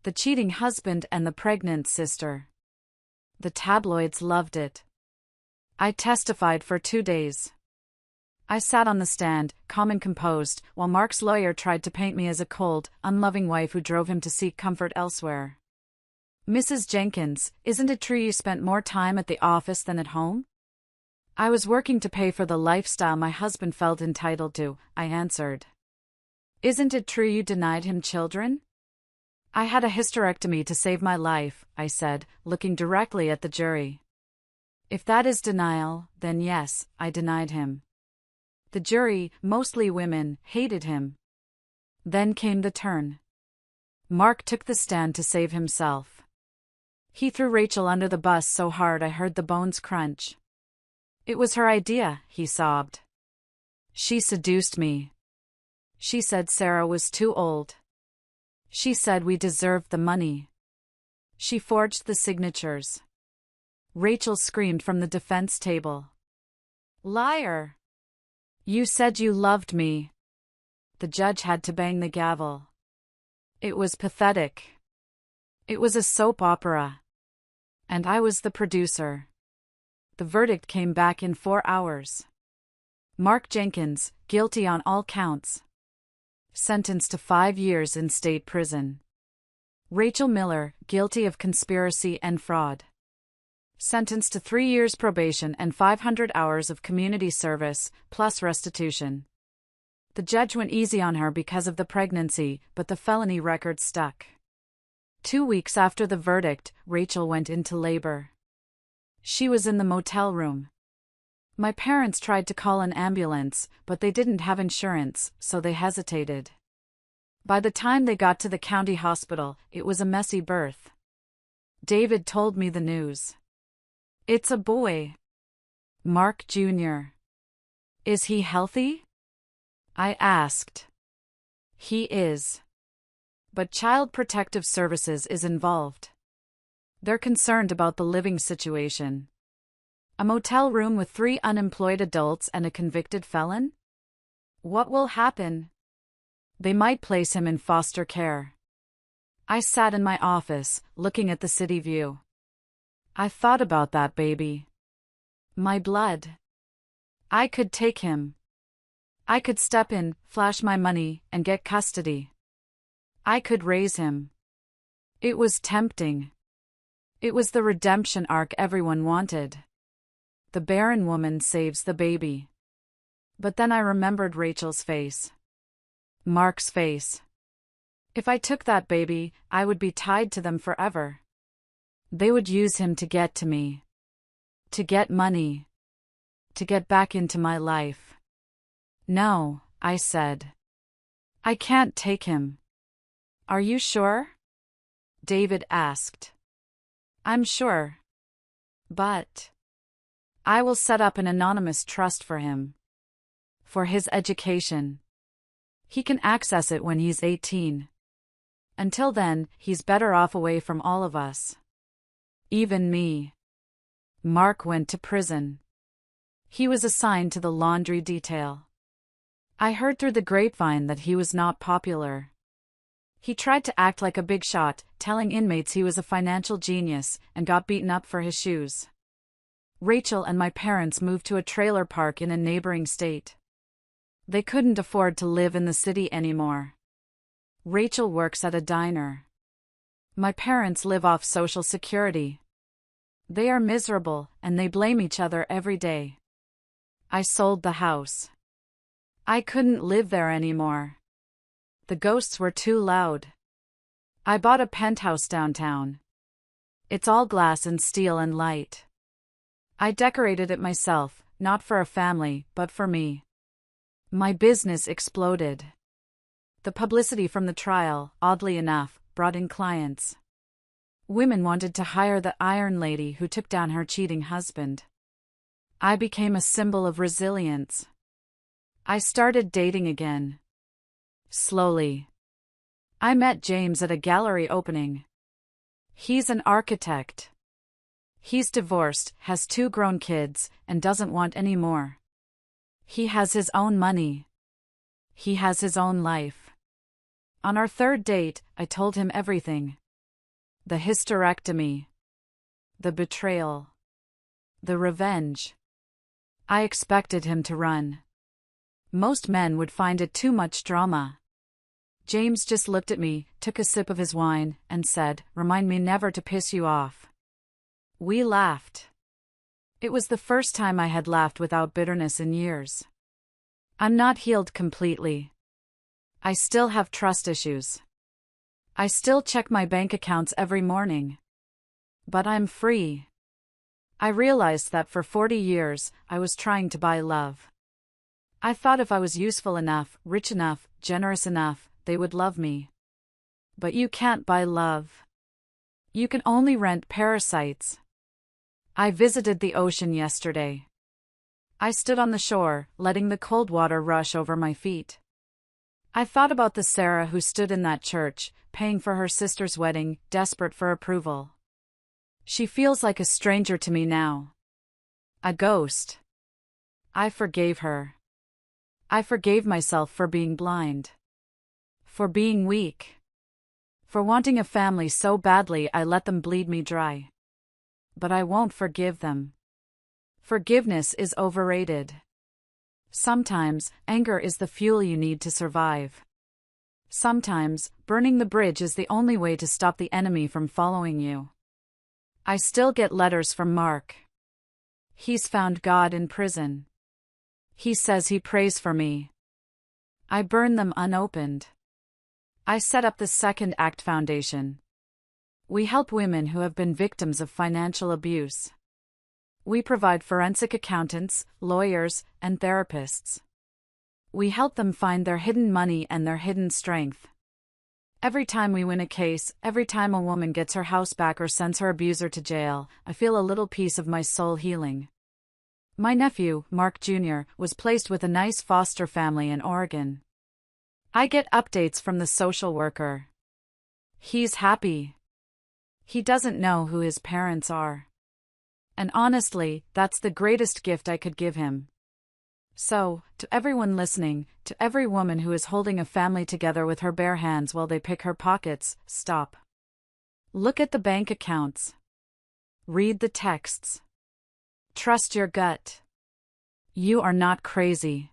the cheating husband and the pregnant sister. The tabloids loved it. I testified for 2 days. I sat on the stand, calm and composed, while Mark's lawyer tried to paint me as a cold, unloving wife who drove him to seek comfort elsewhere. Mrs. Jenkins, isn't it true you spent more time at the office than at home? I was working to pay for the lifestyle my husband felt entitled to, I answered. Isn't it true you denied him children? I had a hysterectomy to save my life, I said, looking directly at the jury. If that is denial, then yes, I denied him. The jury, mostly women, hated him. Then came the turn. Mark took the stand to save himself. He threw Rachel under the bus so hard I heard the bones crunch. It was her idea, he sobbed. She seduced me. She said Sarah was too old. She said we deserved the money. She forged the signatures. Rachel screamed from the defense table. Liar! You said you loved me. The judge had to bang the gavel. It was pathetic. It was a soap opera. And I was the producer. The verdict came back in 4 hours. Mark Jenkins, guilty on all counts. Sentenced to 5 years in state prison. Rachel Miller, guilty of conspiracy and fraud. Sentenced to 3 years probation and 500 hours of community service, plus restitution. The judge went easy on her because of the pregnancy, but the felony record stuck. 2 weeks after the verdict, Rachel went into labor. She was in the motel room. My parents tried to call an ambulance, but they didn't have insurance, so they hesitated. By the time they got to the county hospital, it was a messy birth. David told me the news. It's a boy. Mark Jr. Is he healthy? I asked. He is. But Child Protective Services is involved. They're concerned about the living situation. A motel room with 3 unemployed adults and a convicted felon? What will happen? They might place him in foster care. I sat in my office, looking at the city view. I thought about that baby. My blood. I could take him. I could step in, flash my money, and get custody. I could raise him. It was tempting. It was the redemption arc everyone wanted. The barren woman saves the baby. But then I remembered Rachel's face. Mark's face. If I took that baby, I would be tied to them forever. They would use him to get to me. To get money. To get back into my life. No, I said. I can't take him. Are you sure? David asked. I'm sure. But I will set up an anonymous trust for him. For his education. He can access it when he's 18. Until then, he's better off away from all of us. Even me. Mark went to prison. He was assigned to the laundry detail. I heard through the grapevine that he was not popular. He tried to act like a big shot, telling inmates he was a financial genius, and got beaten up for his shoes. Rachel and my parents moved to a trailer park in a neighboring state. They couldn't afford to live in the city anymore. Rachel works at a diner. My parents live off Social Security. They are miserable, and they blame each other every day. I sold the house. I couldn't live there anymore. The ghosts were too loud. I bought a penthouse downtown. It's all glass and steel and light. I decorated it myself, not for a family, but for me. My business exploded. The publicity from the trial, oddly enough, brought in clients. Women wanted to hire the Iron Lady who took down her cheating husband. I became a symbol of resilience. I started dating again. Slowly. I met James at a gallery opening. He's an architect. He's divorced, has 2 grown kids, and doesn't want any more. He has his own money. He has his own life. On our 3rd date, I told him everything. The hysterectomy. The betrayal. The revenge. I expected him to run. Most men would find it too much drama. James just looked at me, took a sip of his wine, and said, "Remind me never to piss you off." We laughed. It was the first time I had laughed without bitterness in years. I'm not healed completely. I still have trust issues. I still check my bank accounts every morning. But I'm free. I realized that for 40 years, I was trying to buy love. I thought if I was useful enough, rich enough, generous enough, they would love me. But you can't buy love. You can only rent parasites. I visited the ocean yesterday. I stood on the shore, letting the cold water rush over my feet. I thought about the Sarah who stood in that church, paying for her sister's wedding, desperate for approval. She feels like a stranger to me now. A ghost. I forgave her. I forgave myself for being blind. For being weak. For wanting a family so badly I let them bleed me dry. But I won't forgive them. Forgiveness is overrated. Sometimes, anger is the fuel you need to survive. Sometimes, burning the bridge is the only way to stop the enemy from following you. I still get letters from Mark. He's found God in prison. He says he prays for me. I burn them unopened. I set up the Second Act Foundation. We help women who have been victims of financial abuse. We provide forensic accountants, lawyers, and therapists. We help them find their hidden money and their hidden strength. Every time we win a case, every time a woman gets her house back or sends her abuser to jail, I feel a little piece of my soul healing. My nephew, Mark Jr., was placed with a nice foster family in Oregon. I get updates from the social worker. He's happy. He doesn't know who his parents are. And honestly, that's the greatest gift I could give him. So, to everyone listening, to every woman who is holding a family together with her bare hands while they pick her pockets, stop. Look at the bank accounts. Read the texts. Trust your gut. You are not crazy.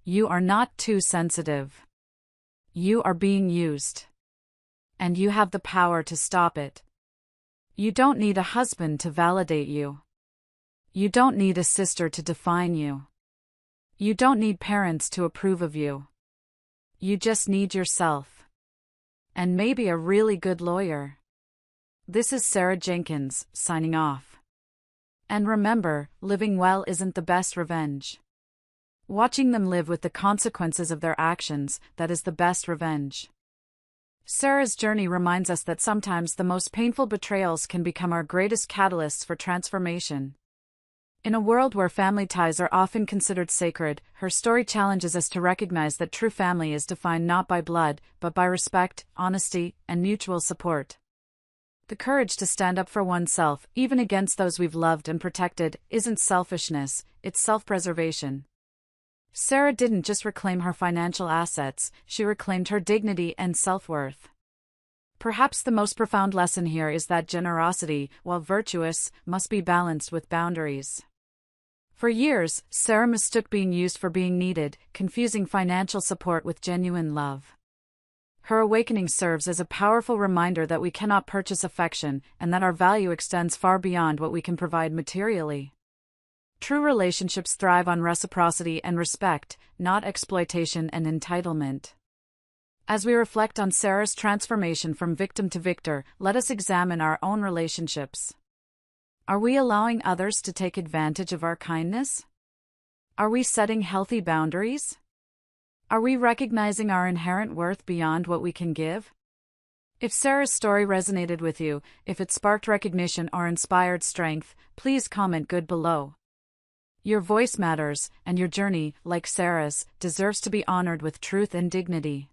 You are not too sensitive. You are being used. And you have the power to stop it. You don't need a husband to validate you. You don't need a sister to define you. You don't need parents to approve of you. You just need yourself. And maybe a really good lawyer. This is Sarah Jenkins, signing off. And remember, living well isn't the best revenge. Watching them live with the consequences of their actions, that is the best revenge. Sarah's journey reminds us that sometimes the most painful betrayals can become our greatest catalysts for transformation. In a world where family ties are often considered sacred, her story challenges us to recognize that true family is defined not by blood, but by respect, honesty, and mutual support. The courage to stand up for oneself, even against those we've loved and protected, isn't selfishness, it's self-preservation. Sarah didn't just reclaim her financial assets, she reclaimed her dignity and self-worth. Perhaps the most profound lesson here is that generosity, while virtuous, must be balanced with boundaries. For years, Sarah mistook being used for being needed, confusing financial support with genuine love. Her awakening serves as a powerful reminder that we cannot purchase affection, and that our value extends far beyond what we can provide materially. True relationships thrive on reciprocity and respect, not exploitation and entitlement. As we reflect on Sarah's transformation from victim to victor, let us examine our own relationships. Are we allowing others to take advantage of our kindness? Are we setting healthy boundaries? Are we recognizing our inherent worth beyond what we can give? If Sarah's story resonated with you, if it sparked recognition or inspired strength, please comment good below. Your voice matters, and your journey, like Sarah's, deserves to be honored with truth and dignity.